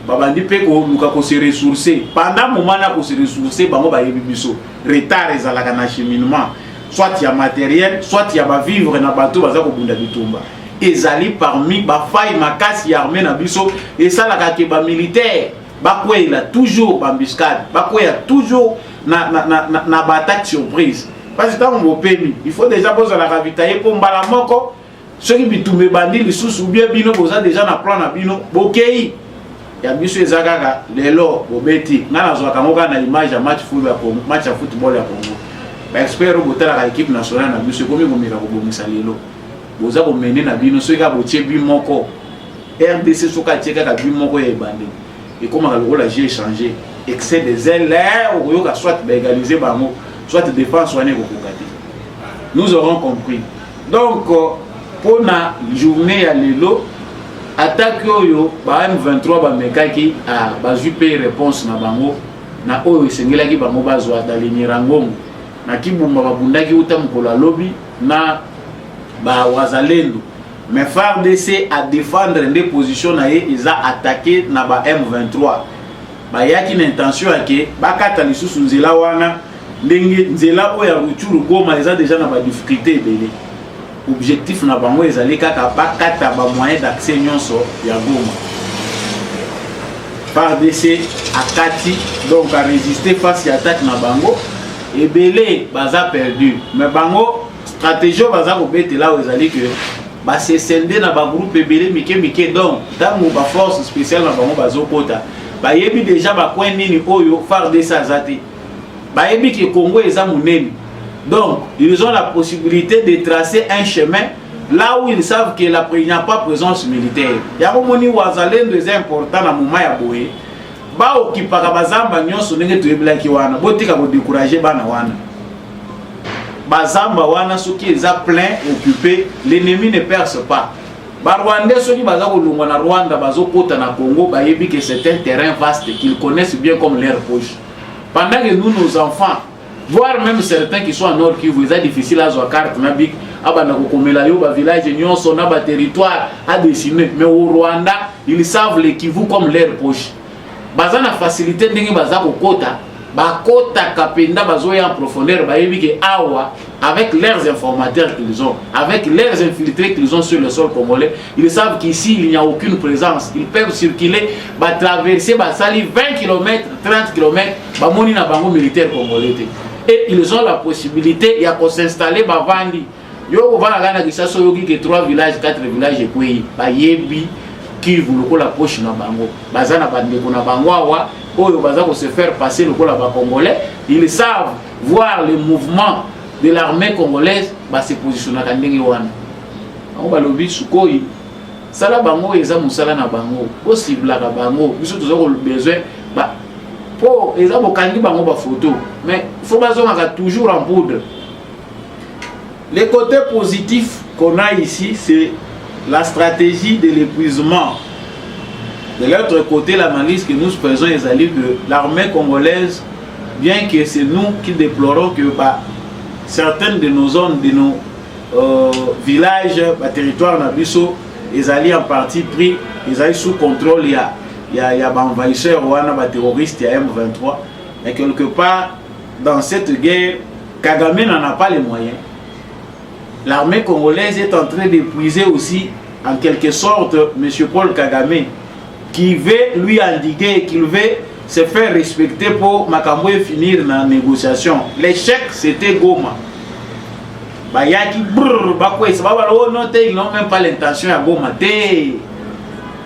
babandi pe ko luka ko se ressourcer pendant moment na ko se ressourcer bango ba yebi biso retard ezalaka na cheminement soit il y a matériel soit il y a ba vivre na bateau baza ko bunda bitumba ezali parmi ba faille makasi armée na biso et ça la ka ke ba militaire ba ko il a toujours ba embuscade ba ko ya toujours na attaque surprise parce que tant on pemi il faut déjà poser la ravitailler pour mbala moko ceux qui bitumbe bandi li sous bien bino boza déjà na plan na bino bokei ya biso ezakaka lelo bobeti ngana zo kamoka na image ya match ya football ya Congo ba expert botala ka équipe nationale na biso komi komira ko bomisa lelo boza ko mener na bino so ka botie bi moko RDC soka tieka ka bi moko ya bande et comme la j'ai changé excès des ailes ou yoka soit égaliser bango soit défense soigner ko kokati nous aurons compris donc pour la journée ya lelo attaque oyo ba M23 ba mekaki a bazupe réponse na bango na oyo esengelaki bango bazwa dalinira ngongo na kibumba babundaki uta mkola lobby na ba wazalendo mais FARDC a défendre des positions na ye ils a attaqué na ba M23 ba yaki na intention yake bakata lisusu nzela wana ndenge nzela oyo ya Ruchuru Goma ils a déjà na ba difficulté belé objectif na bango ezali kaka bakata ba moyen d'accès nyonso ya Goma FARDC à Kati, donc à résister face à l'attaque na bango. Et belé baza perdu. Mais bango stratégie baza ko bete là où ils allaient que ba se sender na ba groupe belé mike donc dans ba force spéciale na bango bazo kota. Ba yebi déjà ba coin nini oyo FARDC azati. Ba yebi que Congo eza munene. Donc ils ont la possibilité de tracer un chemin là où ils savent qu'il n'y a pas présence militaire. Il y a un moment où c'est important dans le moment où il y a bazamba nyonso ndenge toyebelaki wana botika ko décourager bana wana bazamba wana soki eza plein occupé l'ennemi ne perce pas ba Rwandais soki baza ko lungwa na Rwanda bazo kota na Congo bayebi que c'est un terrain vaste qu'ils connaissent bien comme leur poche pendant que nous nos enfants voire même certains qui sont en Nord Kivu c'est difficile à voir carte na big abana ko komela yo ba village nyonso na ba territoire à dessiner mais au Rwanda ils savent les Kivu comme leur poche. Baza na facilité ndenge baza ko kota ba kota kapenda bazoya en profondeur ba yebi ke awa avec leurs informateurs qu'ils ont avec leurs infiltrés qu'ils ont sur le sol congolais ils savent qu'ici il n'y a aucune présence ils peuvent circuler ba traverser ba sali 20 km 30 km ba moni na bango militaire congolais et ils ont la possibilité ya ko s'installer ba vandi yo va la gana kisaso yoki ke 3 villages 4 villages ekweyi ba yebi qui vous la poche na bango bazana bandeko na bango awa oyo baza ko se faire passer le la congolais ils savent voir le mouvement de l'armée congolaise ba se positionner ka ndenge wana on ba lobi sukoyi sala bango eza musala na bango possible la bango biso tozo ko besoin ba po eza bokangi bango ba photo mais faut bazonga toujours en poudre. Les côtés positifs qu'on a ici c'est la stratégie de l'épuisement. De l'autre côté, l'analyse que nous faisons est que l'armée congolaise, bien que c'est nous qui déplorons que certaines de nos zones, de nos villages, territoires Nabiso, ils allaient en partie pris, ils allaient sous contrôle, il y a des envahisseurs ou des terroristes, il y a M23. Mais quelque part, dans cette guerre, Kagame n'en a pas les moyens. L'armée congolaise est en train d'épuiser aussi, en quelque sorte, M. Paul Kagame, qui veut lui indiquer qu'il veut se faire respecter pour Makambo finir dans la négociation. L'échec, c'était Goma. Ils n'ont même pas l'intention à Goma.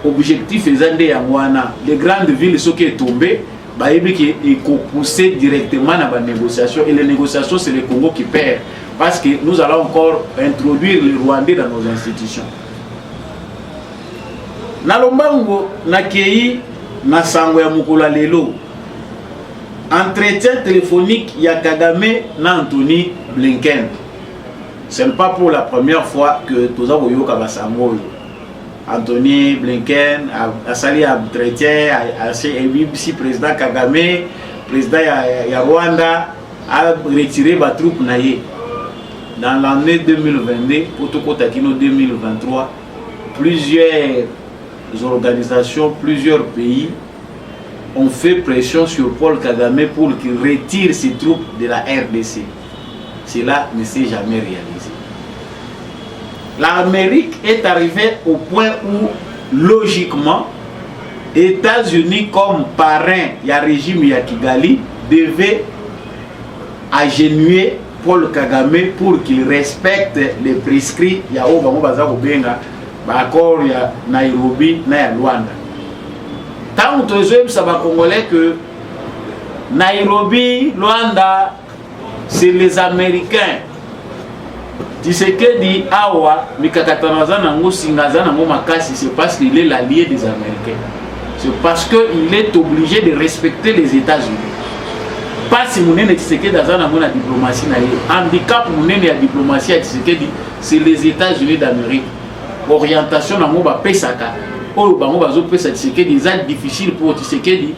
Objectif les grandes villes, ce qui est tombé, il faut pousser directement dans la négociation. Et les négociations, c'est le Congo qui perd. Parce que nous allons encore introduire les Rwandais dans nos institutions. Nalombango nakei na sango ya mukula lelo. Entretien téléphonique ya Kagame na Anthony Blinken. Ce n'est pas pour la première fois que toza koyoka basango. Anthony Blinken a sali entretien a BBC président Kagame, président ya Rwanda a retiré ba troupe na ye. Dans l'année 2022, pour Takino 2023, plusieurs organisations, plusieurs pays ont fait pression sur Paul Kagame pour qu'il retire ses troupes de la RDC. Cela ne s'est jamais réalisé. L'Amérique est arrivée au point où, logiquement, États-Unis comme parrain du régime Yakigali devait agenouiller Paul Kagame pour qu'il respecte les prescrits ya Obama Bazako Benga, accord ya Nairobi na Luanda. Tant que nous savons congolais que Nairobi, Luanda, c'est les Américains. Tu sais que dit Awa, Mikakatanaza Nango Singaza Nango Makasi, c'est parce qu'il est l'allié des Américains. C'est parce qu'il est obligé de respecter les États-Unis. Pas si vous n'êtes pas dans la diplomatie, handicap la diplomatie, c'est les États-Unis d'Amérique. Orientation dans le Pesaka. C'est difficile pour Tshisekedi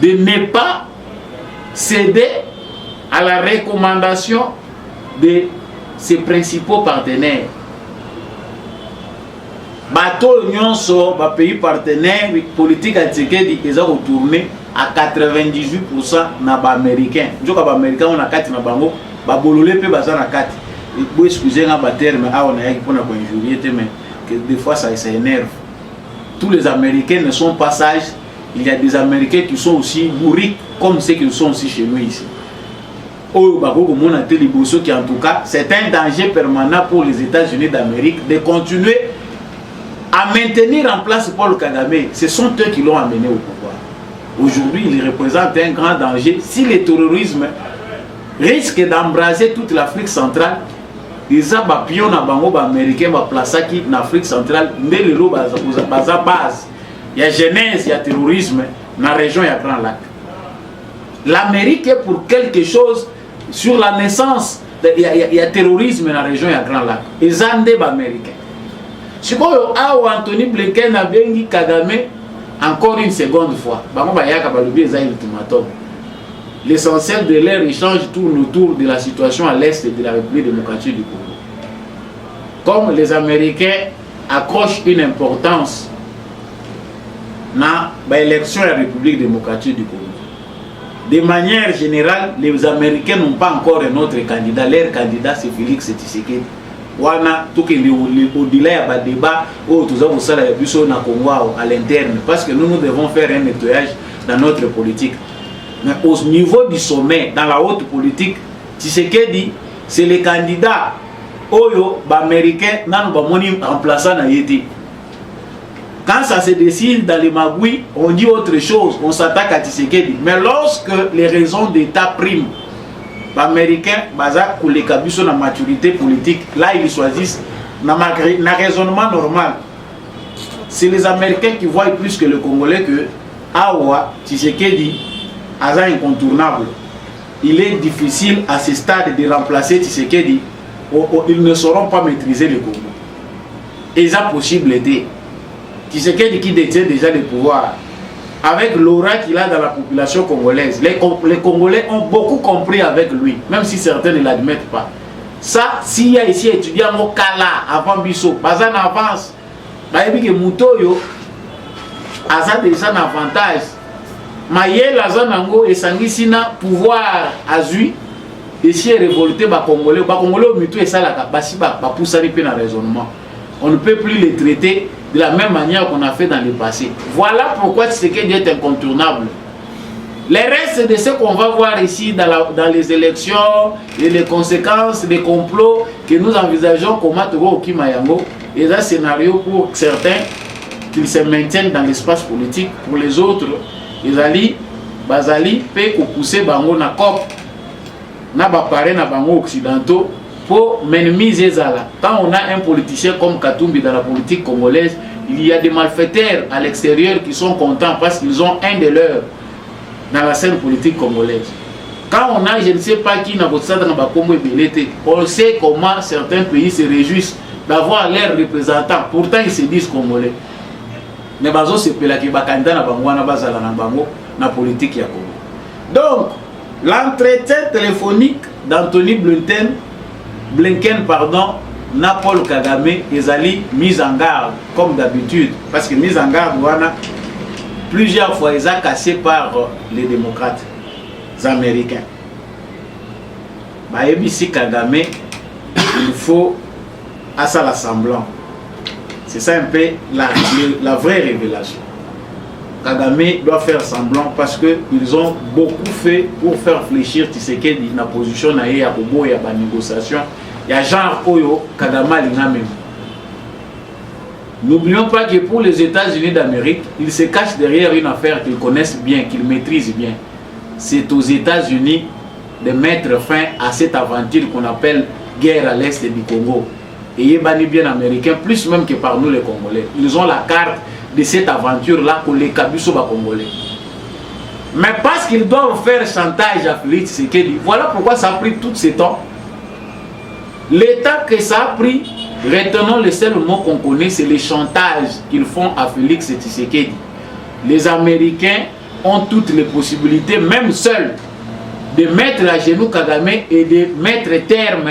de ne pas céder à la recommandation de ses principaux partenaires. Bateau nyonso ba pays partenaires politique à Tshisekedi ils ont retourné à 98% na ba américain. Njoka ba américain on a kati na bango ba bololé pe baza na kati. Et pour excuser nga ba terme a on a yaki pona ko injurier te mais que des fois ça énerve. Tous les Américains ne sont pas sages il y a des Américains qui sont aussi bourriques comme ceux qui sont aussi chez nous ici. Qui en tout cas, c'est un danger permanent pour les États-Unis d'Amérique de continuer à maintenir en place Paul Kagame. Ce sont eux qui l'ont amené au pouvoir. Aujourd'hui, il représente un grand danger. Si le terrorisme risque d'embraser toute l'Afrique centrale, les pions américains vont placer en Afrique centrale, mais le base. Il y a genèse, il y a terrorisme dans la région, il y a Grand Lac. L'Amérique est pour quelque chose sur la naissance, il y a terrorisme dans la région, il y a Grand Lac. Les Andes américains. Si vous avez Anthony Blinken a bengi Kagame encore une seconde fois, l'essentiel de leur échange tourne autour de la situation à l'est de la République démocratique du Congo. Comme les Américains accrochent une importance dans l'élection de la République démocratique du Congo. De manière générale, les Américains n'ont pas encore un autre candidat. Leur candidat, c'est Félix Tshisekedi. Wana tout au-delà du débat où tout ça na Congo à l'interne, parce que nous devons faire un nettoyage dans notre politique. Mais au niveau du sommet, dans la haute politique, Tshisekedi, c'est le candidat oyo américain nan ba moni remplaçant na yéti. Quand ça se décide dans les magouilles, on dit autre chose, on s'attaque à Tshisekedi. Mais lorsque les raisons d'État priment, les Américains, la maturité politique, là ils choisissent un raisonnement normal. C'est les Américains qui voient plus que le Congolais que Awa, Tshisekedi, Aza incontournable. Il est difficile à ce stade de remplacer Tshisekedi. Ils ne sauront pas maîtriser le Congo. Et ça possible d'aider. Tshisekedi qui détient déjà le pouvoir, avec l'aura qu'il a dans la population congolaise, les Congolais ont beaucoup compris avec lui, même si certains ne l'admettent pas. Ça, s'il y a ici étudiant au Kala avant Bisso, pas en avance, que Moutoyo a déjà un avantage. Maïe la zone ango et sangisina pouvoir azui et si révolté ba Congolais au muto et ça la basi ba pousser un raisonnement. On ne peut plus les traiter de la même manière qu'on a fait dans le passé. Voilà pourquoi Tshisekedi est incontournable. Les restes de ce qu'on va voir ici dans les élections et les conséquences des complots que nous envisageons comme Togo Kimayango, et un scénario pour certains qu'ils se maintiennent dans l'espace politique, pour les autres, ils allaient peut pousser bango na COP, na bapare na bango occidentaux pour minimiser Zala. Quand on a un politicien comme Katumbi dans la politique congolaise, il y a des malfaiteurs à l'extérieur qui sont contents parce qu'ils ont un de leurs dans la scène politique congolaise. Quand on a, je ne sais pas qui n'a voté ça dans la Congo et on sait comment certains pays se réjouissent d'avoir leurs représentants. Pourtant, ils se disent congolais. Mais bazo c'est pela qui bakanda na bango na bazala na bango na politique ya Congo. Donc, l'entretien téléphonique d'Anthony Blinken, na Paul Kagame ezali mise en garde comme d'habitude, parce que mise en garde wana plusieurs fois ils ont cassé par les démocrates américains. Ici Kagame, il faut à ça l'assemblant. C'est ça un peu la vraie révélation. Kagame doit faire semblant parce qu'ils ont beaucoup fait pour faire fléchir Tshisekedi dans la position de la négociation. Il y a genre Oyo, Kagame Lina même. N'oublions pas que pour les États-Unis d'Amérique, ils se cachent derrière une affaire qu'ils connaissent bien, qu'ils maîtrisent bien. C'est aux États-Unis de mettre fin à cette aventure qu'on appelle guerre à l'est du Congo. Et ils sont bien américains, plus même que par nous les Congolais. Ils ont la carte de cette aventure-là pour les Kabuso Congolais. Mais parce qu'ils doivent faire chantage à Félix Tshisekedi, voilà pourquoi ça a pris tout ce temps. L'état que ça a pris, retenons le seul mot qu'on connaît, c'est le chantage qu'ils font à Félix Tshisekedi. Les Américains ont toutes les possibilités, même seuls, de mettre à genoux Kagame et de mettre terme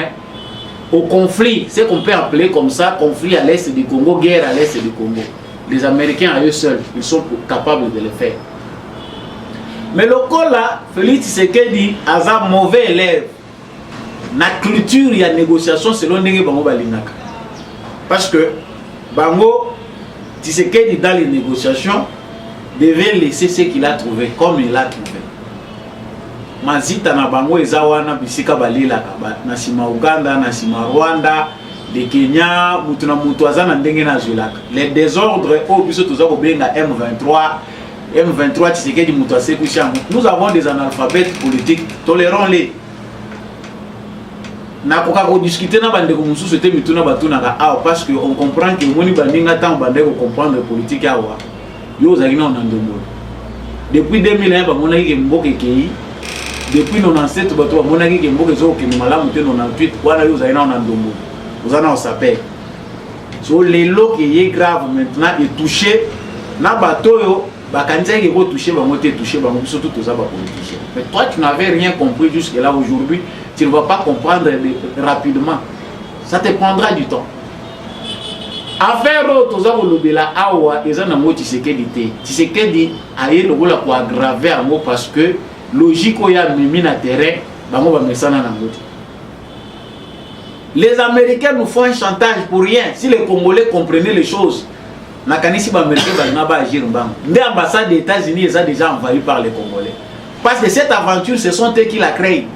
au conflit, ce qu'on peut appeler comme ça, conflit à l'est du Congo, guerre à l'est du Congo. Les Américains à eux seuls, ils sont capables de le faire. Mais le cas là, Félix Tshisekedi a un mauvais élève. La culture, il y a négociation selon Ndenge Bango Balinaka. Parce que Bango Tshisekedi dans les négociations, devait laisser ce qu'il a trouvé comme il l'a trouvé. Mazita na bango ezawana bisika balila kaba na sima Uganda na sima Rwanda de Kenya mutu na mutu azana ndenge na zulaka les désordres au biso toza ko benga M23 Tshisekedi mutu asekusha. Nous avons des analphabètes politiques, tolérons-les. Na koka ko discuter na bande ko mususu te mituna batuna ka parce que on comprend que moni bandinga tant bande ko comprendre politique awa yo zalina on ndombo. Depuis 2001 ba mona ki mboke kei. Depuis 97 bato ba mona ki mboke zo ke malamu te 98 wana yo zalina on ndombo. Ozana on s'appelle. So les lots qui est grave maintenant est touché na bato yo ba kanza ki ko toucher ba moté toucher ba mo surtout tous ça ba politicien. Mais toi tu n'avais rien compris jusque là aujourd'hui. Tu ne vas pas comprendre rapidement. Ça te prendra du temps. Affaire aux abolobela awa ezana mo Tshisekedi te. Tshisekedi aye lokola ko aggraver mo parce que logique ya mimi na terrain bango ba mesana na ngoti. Les Américains nous font un chantage pour rien. Si les Congolais comprenaient les choses, na kanisi ba Américains ba ba agir mbango. Nde ambassade des États-Unis est déjà envahie par les Congolais. Parce que cette aventure ce sont eux qui la créent.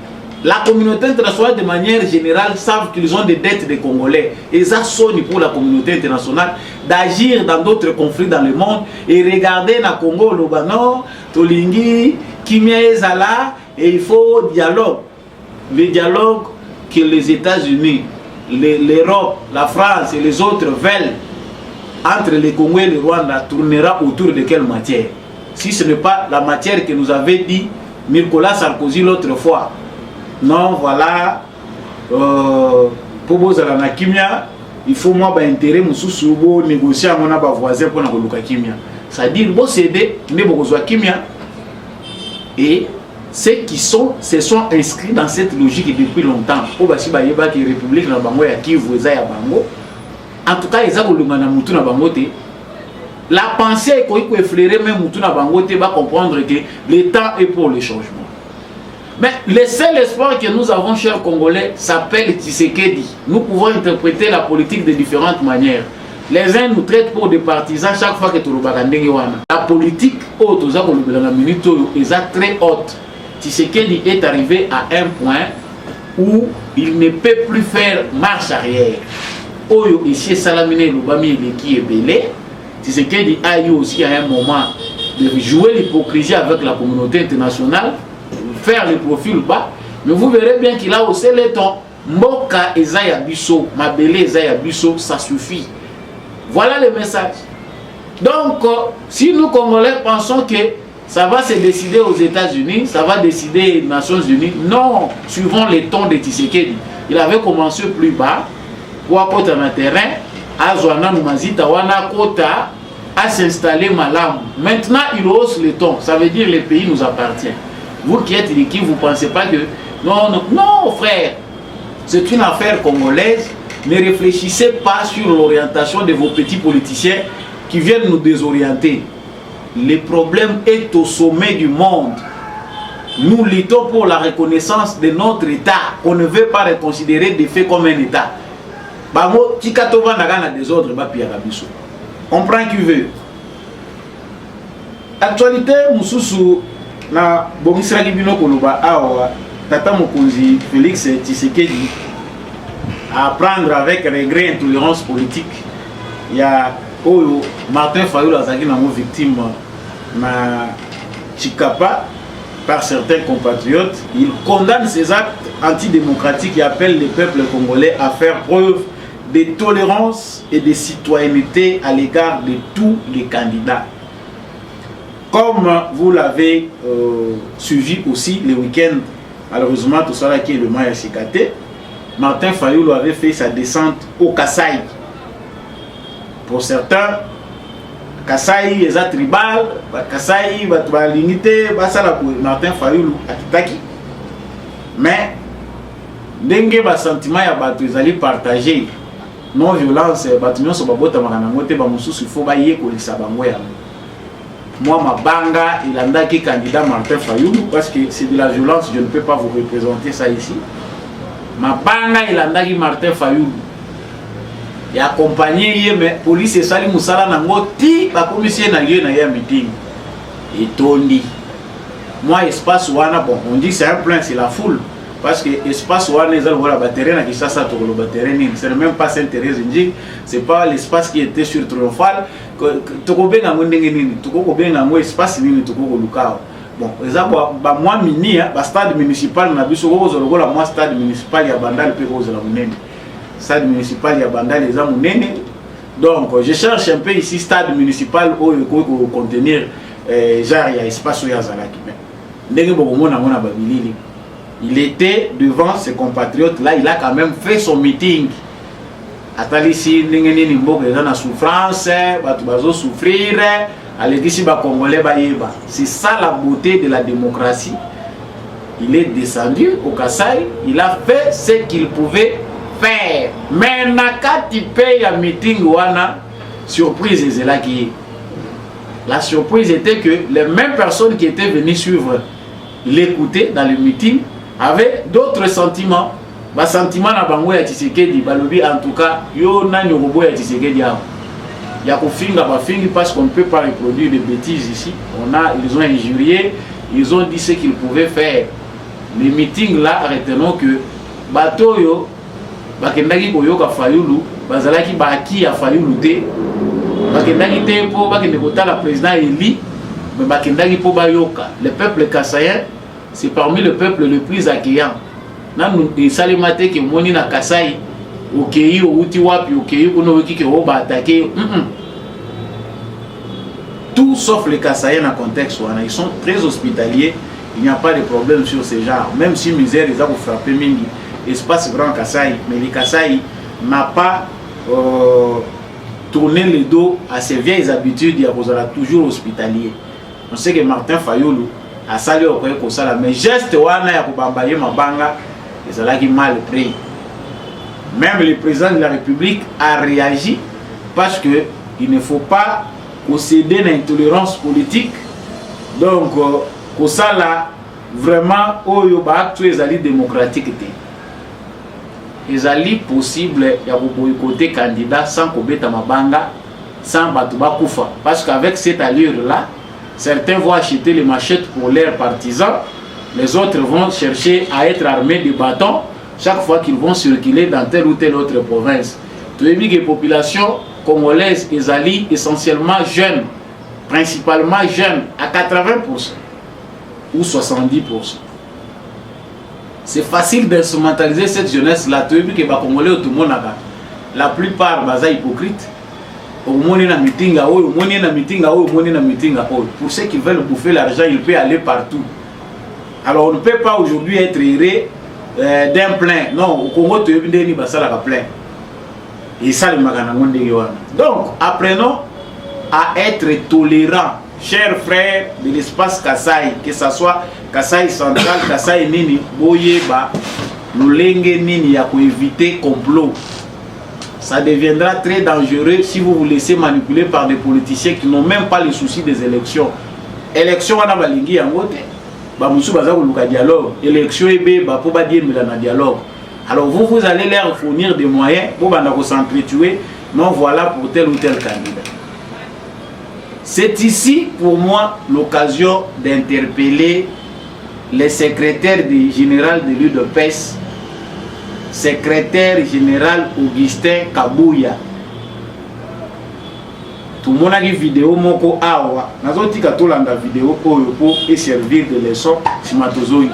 La communauté internationale de manière générale savent qu'ils ont des dettes des Congolais. Et ça sonne pour la communauté internationale d'agir dans d'autres conflits dans le monde et regarder na Congo, Lobano, Tolingi, Kimia Ezala, et il faut dialogue. Le dialogue que les États-Unis, l'Europe, la France et les autres veulent entre les Congolais et le Rwanda tournera autour de quelle matière? Si ce n'est pas la matière que nous avait dit Nicolas Sarkozy l'autre fois. Non, voilà, pour vous à la Kimia, il faut moi intérêt mususu négocier avec mon voisin pour la Kimia. C'est-à-dire, vous cédez, mais vous avez Kimia. Et ceux qui se sont inscrits dans cette logique depuis longtemps. Au Basi Bayeba qui est République na Bango ya Kivu eza ya Bango. En tout cas, ils ont le manamutu na Bango te. La pensée est qu'on peut effleurer même mutu na Bango te va comprendre que le temps est pour le changement. Mais le seul espoir que nous avons, chers Congolais, s'appelle Tshisekedi. Nous pouvons interpréter la politique de différentes manières. Les uns nous traitent pour des partisans chaque fois que tu le. La politique haute est très haute. Tshisekedi est arrivé à un point où il ne peut plus faire marche arrière. Oyo ici Salamine Lubami qui est belé. Tshisekedi a eu aussi à un moment de jouer l'hypocrisie avec la communauté internationale. Faire le profil bas, mais vous verrez bien qu'il a haussé les tons. Mboka Ezaya Bisso, Mabele Ezaya Bisso, ça suffit. Voilà le message. Donc, si nous Congolais pensons que ça va se décider aux États-Unis, ça va décider aux Nations Unies, non, suivons les tons de Tshisekedi. Il avait commencé plus bas, pour apporter un terrain, à Zouana Noumazita, Wana Kota, à s'installer Malam. Maintenant, il hausse les tons, ça veut dire que le pays nous appartient. Vous qui êtes l'équipe, vous ne pensez pas que... Non, non, non, frère. C'est une affaire congolaise. Ne réfléchissez pas sur l'orientation de vos petits politiciens qui viennent nous désorienter. Le problème est au sommet du monde. Nous luttons pour la reconnaissance de notre État, qu'on ne veut pas considérer des faits comme un État. Bango, Tikatova Nagana désordre, Bapiarabiso. On prend qui veut. Actualité, Moussoussou. Na bongisaki bino koloba awa tata mokonzi Félix Tshisekedi à prendre avec regret intolérance politique. Il y a Oyo Martin Fayulu azaki nango victime na Chikapa par certains compatriotes. Il condamne ces actes antidémocratiques et appelle les peuples congolais à faire preuve de tolérance et de citoyenneté à l'égard de tous les candidats. Comme vous l'avez suivi aussi le week-end, malheureusement tout ça là qui est le Maya Chikate, Martin Fayulu avait fait sa descente au Kasaï. Pour certains, Kasaï est tribal, Kasaï est limité, Martin Fayulu a Kitaki. Mais, dengue ba sentiment ya bato ezali partagé, non violence, bato nyonso babota makanamote ba mususu faut ba ye ko lisa bango ya. Moi, ma banga, il a qui candidat Martin Fayulu, parce que c'est de la violence, je ne peux pas vous représenter ça ici. Ma banga, il a qui Martin Fayulu. Et accompagné, mais police et Salim Moussala n'a pas ti, la commission n'a eu un meeting. et Tony. Moi, espace Wana, bon, on dit que c'est un plein, c'est la foule. Parce que l'espace où on est la batterie, c'est même pas Sainte-Thérèse, c'est pas l'espace qui était sur Triomphal. Espace bon, moi mini, stade municipal, on a vu sur le stade municipal, il y a Bandal, stade municipal, il y a Bandal, les hommes. Donc, je cherche un peu ici, stade municipal, où il faut contenir, genre, il y a espace où il y a Zalaki. Il était devant ses compatriotes, là, il a quand même fait son meeting. Atalisi, n'engeni nimbo, les gens en souffrance, bazo souffrir, allez ici, Congolais, c'est ça la beauté de la démocratie. Il est descendu au Kassai, il a fait ce qu'il pouvait faire. Mais quand il paye un meeting, surprise est là qui. La surprise était que les mêmes personnes qui étaient venues suivre l'écouter dans le meeting avaient d'autres sentiments. Les sentiments na bango ya Tshisekedi balobi en tout cas yo na nyorobo ya Tshisekedi ya. Il y a parce qu'on ne peut pas reproduire des bêtises ici. Ils ont injurié, ils ont dit ce qu'ils pouvaient faire. Les meetings là, retenons que Batoyo, Bakendaki Koyoka Fayulu, Bazalaki Baki a Fayulu te, Bakendaki Tempo, Bakendekota la président Eli, mais Bakendaki Po Bayoka. Le peuple kassaïen, c'est parmi le peuple le plus accueillant. Nous salimate que moni na Kasaï, Okei, Outiwapi, Okei, Onoki, qui va attaquer. Tout sauf les Kassaïens dans le contexte, ils sont très hospitaliers, il n'y a pas de problème sur ce genre. Même si misère, ils ont frappé Mingi, espace grand Kasaï, mais les Kasaï n'ont pas tourné le dos à ces vieilles habitudes, il y a toujours hospitalier. On sait que Martin Fayoulou a salué au Koyekosala, mais geste wana ya kubambaye mabanga, ils ont mal pris. Même le président de la République a réagi parce qu'il ne faut pas céder l'intolérance politique. Donc, ça là, vraiment, oyo ba acte ezali démocratique. Ezali possible ya boycotter candidat sans kobeta mabanga, sans batuba kufa. Parce qu'avec cette allure là, certains vont acheter les machettes pour leurs partisans, les autres vont chercher à être armés de bâtons chaque fois qu'ils vont circuler dans telle ou telle autre province. Toutes les populations congolaises ezali essentiellement jeunes, principalement jeunes, à 80% ou 70%. C'est facile d'instrumentaliser cette jeunesse-là. Tout le Congolais, tout le monde, la plupart sont hypocrites. Pour ceux qui veulent bouffer l'argent, il peut aller partout. Alors on ne peut pas aujourd'hui être erré d'un plein. Non, au Congo, tu es plein. Et ça, le Maganangon de Yohan. Donc, apprenons à être tolérants, chers frères de l'espace Kassai, que ce soit Kassai central, Kassai Nini, Boyeba, Lulenge Nini, ya pour éviter complot. Ça deviendra très dangereux si vous vous laissez manipuler par des politiciens qui n'ont même pas le souci des élections. Élection, on a balingi en vote. Bamusu baza ko dialogue. Élection ebe ba po ba dire na dialogue. Alors vous allez leur fournir des moyens pour s'entretuer. Non, voilà pour tel ou tel candidat. C'est ici pour moi l'occasion d'interpeller le secrétaire général de l'UDPS, secrétaire général Augustin Kabouya. Tout le monde a une vidéo moko awa. Nazotika tolanda vidéo pour servir de leçon simatozogi.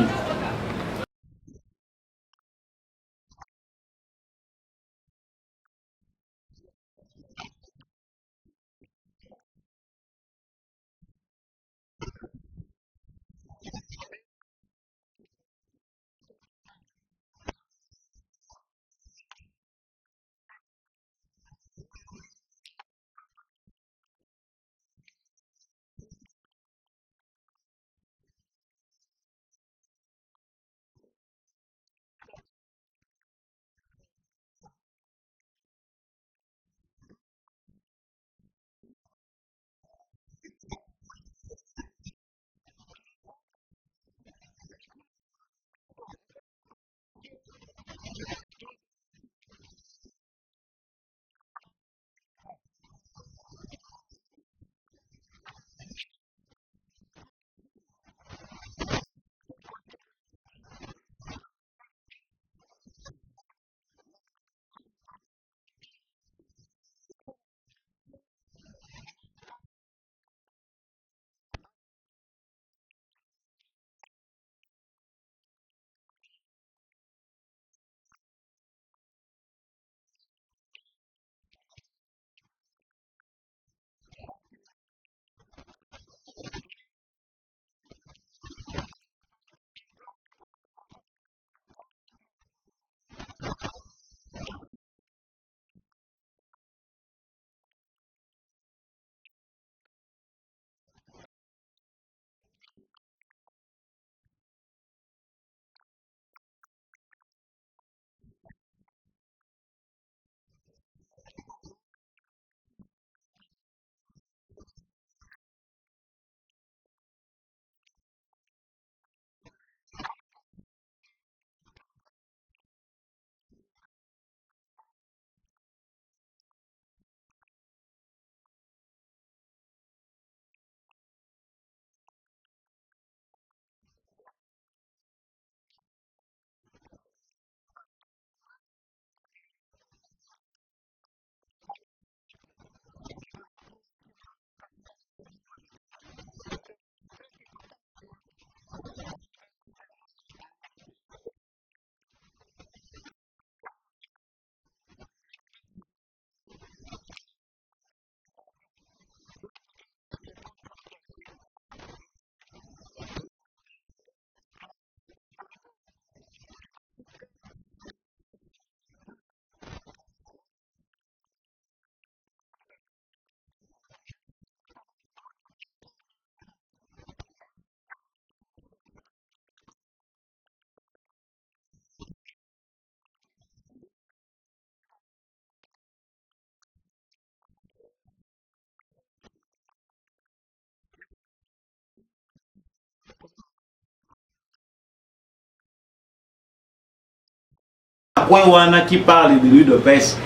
qui parle de lui de peste,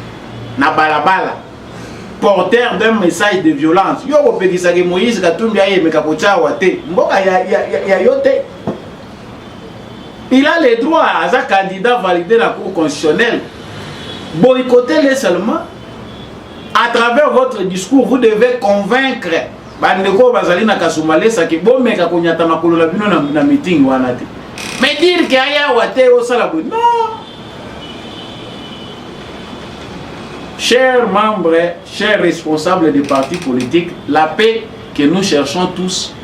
na balabala, porteur d'un message de violence. Yo opédisa que Moïse Katumbi aye mekapocha wate. Mboka ya yote. Il a le droit à sa candidat validé la Cour constitutionnelle. Boycottez-les seulement. À travers votre discours, vous devez convaincre Bandeko Bazali na Kasumale Saki bon meka konyata makolo la bino na meeting wana te. Mais dire que aya wate au salabo non. Chers membres, chers responsables des partis politiques, la paix que nous cherchons tous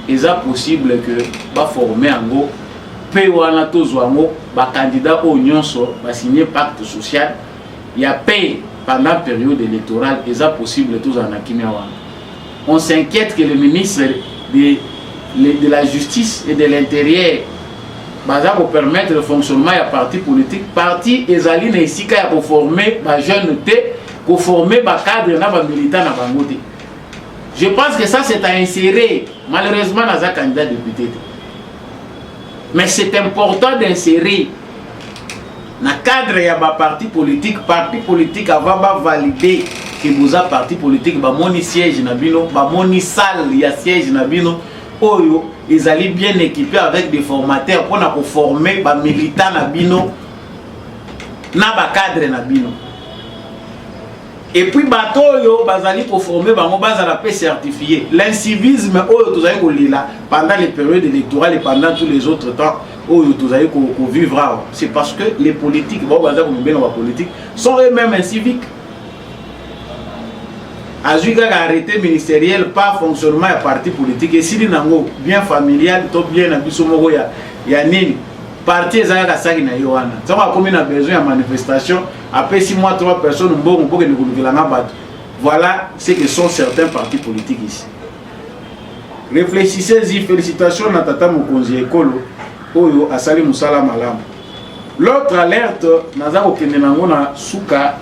est possible que va former en gros paix wana tozwango ba candidat au nyonso ba signer pacte social. Il y a paix pendant la période électorale est possible tous en akimia wana. On s'inquiète que le ministre de la Justice et de l'Intérieur pour permettre le fonctionnement des partis politiques. Parti Ezali na isika pour former les jeunes, pour former les cadres et les militants. Je pense que ça c'est à insérer, malheureusement, dans un candidat député. Mais c'est important d'insérer dans le cadre de parti politique avant de valider que vous avez parti politique, moni siège nabino, moni salle ya siège nabino, oyo ils allaient bien équipés avec des formateurs pour former les militants nabino, na ba cadre nabino. Et puis bateau yo bazali pour former bango bazala paix certifié. L'incivisme oyo tozali ko lila pendant les périodes électorales et pendant tous les autres temps oyo tozali ko vivre, c'est parce que les politiques bon bazali ko mbena ba politique sont eux-mêmes inciviques. Azuka arrêté ministériel par fonctionnement à parti politique et si nango bien familial to bien na biso moko ya nini parti ezaka saki na yoana tama comme na besoin de manifestation après 6 mois 3 personnes mbongo pour que nous na bato. Voilà ce que sont certains partis politiques ici. Réfléchissez-y. Félicitations à Tata Mokonzi Ekolo oyo asali musala malamu. L'autre alerte nazako kende nango na suka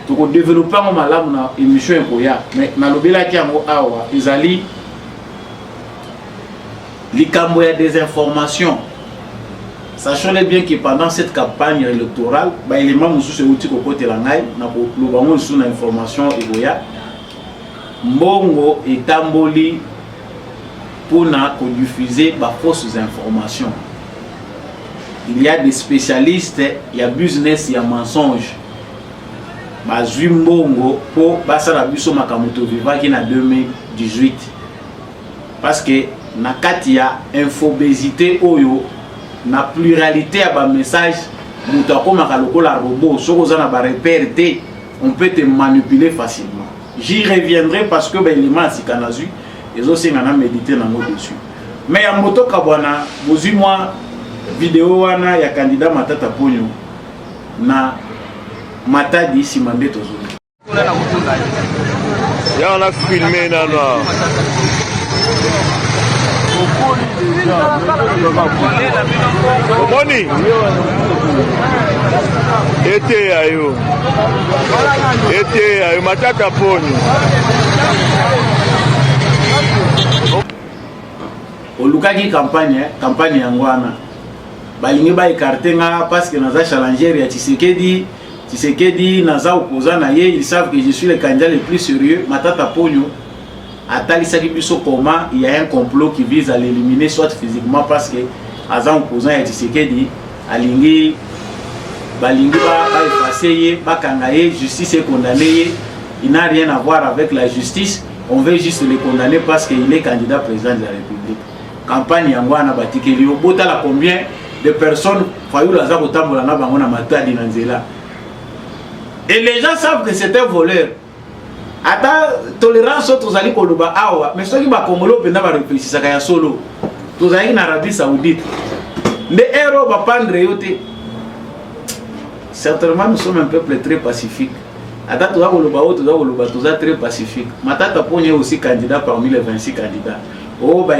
pour développer un malamu na émission Ekoya, mais na lobela ki yango awa ezali likambo ya des informations. Sachons bien que pendant cette campagne électorale, ba élément musu se uti ko côté la ngai na ko lobango sur na information Ekoya. Mbongo etamboli pour na ko diffuser ba fausses informations. Il y a des spécialistes, il y a business, il y a mensonge. Bazui mbongo pour basala biso makamoto vivaki na 2018 parce que na kati ya infobésité oyo na pluralité ya ba message muto akomaka lokola robot soko za na ba repère te on peut te manipuler facilement. J'y reviendrai parce que ben élément sikanazu ezo singa na méditer nango dessus. Mais ya moto kabwana bozui moi vidéo wana ya candidat Matata Ponyo na Matadi Simande Tozoni. Ya on a filmé nana. Omoni. Ete ayo. Ete ayo Matata Ponyo. Olukaki campagne yangwana. Balingi ba écarter nga parce que naza challenger ya Tshisekedi naza opposant na ye, ils savent que je suis le candidat le plus sérieux. Matata Ponyo atalisaki biso comment il y a un complot qui vise à l'éliminer soit physiquement parce que aza opposant ya Tshisekedi alingi balingi ba effacer ye bakanga ye, justice est condamné, il n'a rien à voir avec la justice, on veut juste le condamner parce qu'il est candidat président de la République. Campagne yangwana batikeli obota la combien de personnes fayula za kotambola na bango na Matadi na nzela. Et les gens savent que c'est un voleur. Ata tolérance tozali koloba awa, mais ceux qui ba Congolo penda ba réfléchir ya solo. Tozali na Arabie Saoudite. Les héros va prendre yote. Certainement nous sommes un peuple très pacifique. Ata toza koloba o toza koloba toza très pacifique. Matata Ponyo est aussi candidat parmi les 26 candidats. Oh, bah,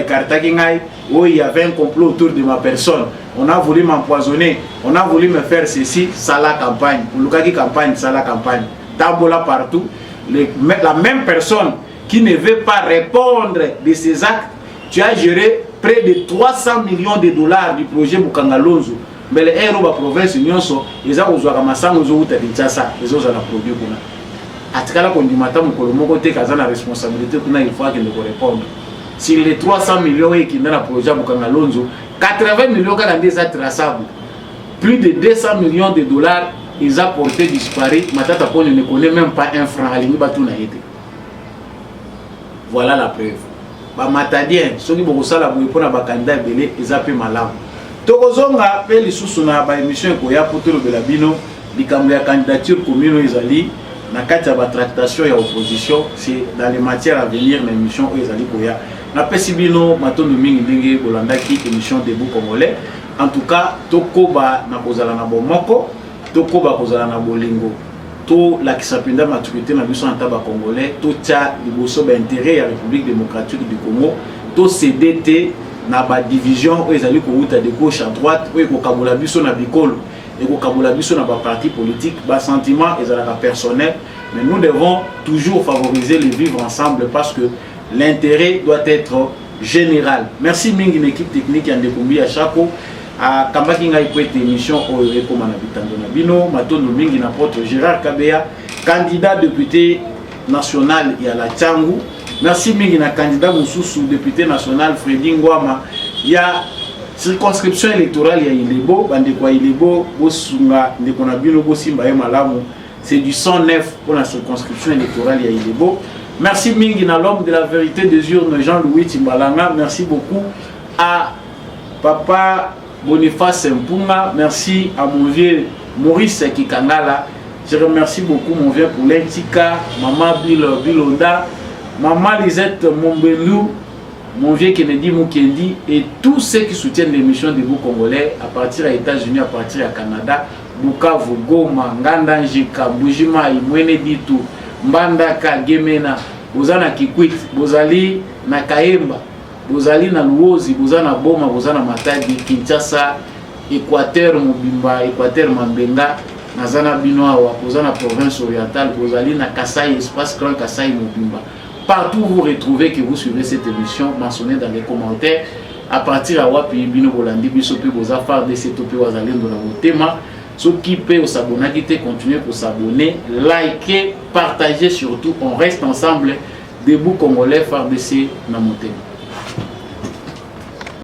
oh, il y avait un complot autour de ma personne. On a voulu m'empoisonner. On a voulu me faire ceci, ça la campagne. Pour le campagne, ça la campagne. Tambola partout. La même personne qui ne veut pas répondre de ses actes, tu as géré près de 300 millions de dollars du projet Mukangalonzo. mais les héros ba province nyonso eza kozwaka masango ezouta Kinshasa ezozala produit kuna atikala kondimata mokolo moko te kaza na responsabilité kuna il faut akende ko répondre sur les 300 millions qui dans la projet Bukanga Lonzo 80 millions quand des traçables plus de 200 millions de dollars ils ont porté disparu Matata Pone ne connaît même pas un franc à l'imi batuna été voilà la preuve ba matadien soki bokosala boye pona ba candidat belé ils ont fait malamu tokozonga pe lisusu na ba émission ko ya potelo belabino likambo ya candidature commune ezali na kati ya ba tractation ya opposition c'est dans les matières à venir na émission ezali ko ya na pesibino matondo mingi ndenge bolandaki émission debout congolais en tout cas tokoba na kozala na bomoko tokoba kozala na bolingo to la kisapinda maturité na biso en taba congolais to tia liboso ba intérêt ya République démocratique du Congo to CDT na ba division ezali ko uta de gauche à droite o ko kabola biso na bikolo et ko kabola biso na ba parti politique ba sentiment ezalaka personnel mais nous devons toujours favoriser le vivre ensemble parce que l'intérêt doit être général. Merci mingi l'équipe technique en décombi à Chaco à Kambakinga ikwete émission au Rekoma na bitando na bino matondo mingi na porte Gérard Kabea candidat député national ya la Tchangu. Merci mingi na candidat Moussousou député national Freddy Ngwama ya circonscription électorale ya Ilebo bande kwa Ilebo bosunga ndeko na bino bosimba ye malamu c'est du 109 pour la circonscription électorale ya Ilebo. Merci mingi na l'homme de la vérité des urnes Jean-Louis Timbalanga. Merci beaucoup à Papa Boniface Mpunga. Merci à mon vieux Maurice Kikangala. Je remercie beaucoup mon vieux pour l'Intika, Maman Bilonda, Maman Lisette Mombelou, mon vieux Kennedy Mukendi et tous ceux qui soutiennent l'émission de vous Congolais à partir des États-Unis, à partir du Canada, Bukavu, Goma, Nganda Njika, Bujima, Imwene Ditu, Mbandaka, Gemena, Bozana Kikwit, Bozali na Kaemba, Bozali na Luozi, Bozana Boma, Bozana Matadi, Kinshasa, Équateur Mobimba, Équateur Mambenga, Nazana Binoawa, Bozana province orientale, Bozali na Kasai, espace Grand Kasai Mobimba. Partout où vous retrouvez que vous suivez cette émission, mentionnez dans les commentaires. À partir à Wapi, Bino Bolandi, Bisopi, Bozafar, Desetopi, Wazalendo, dans vos thèmes. Ceux qui peuvent s'abonner, continuez pour s'abonner, liker, partager surtout. On reste ensemble, debout Congolais, FARDC, dans mon thème.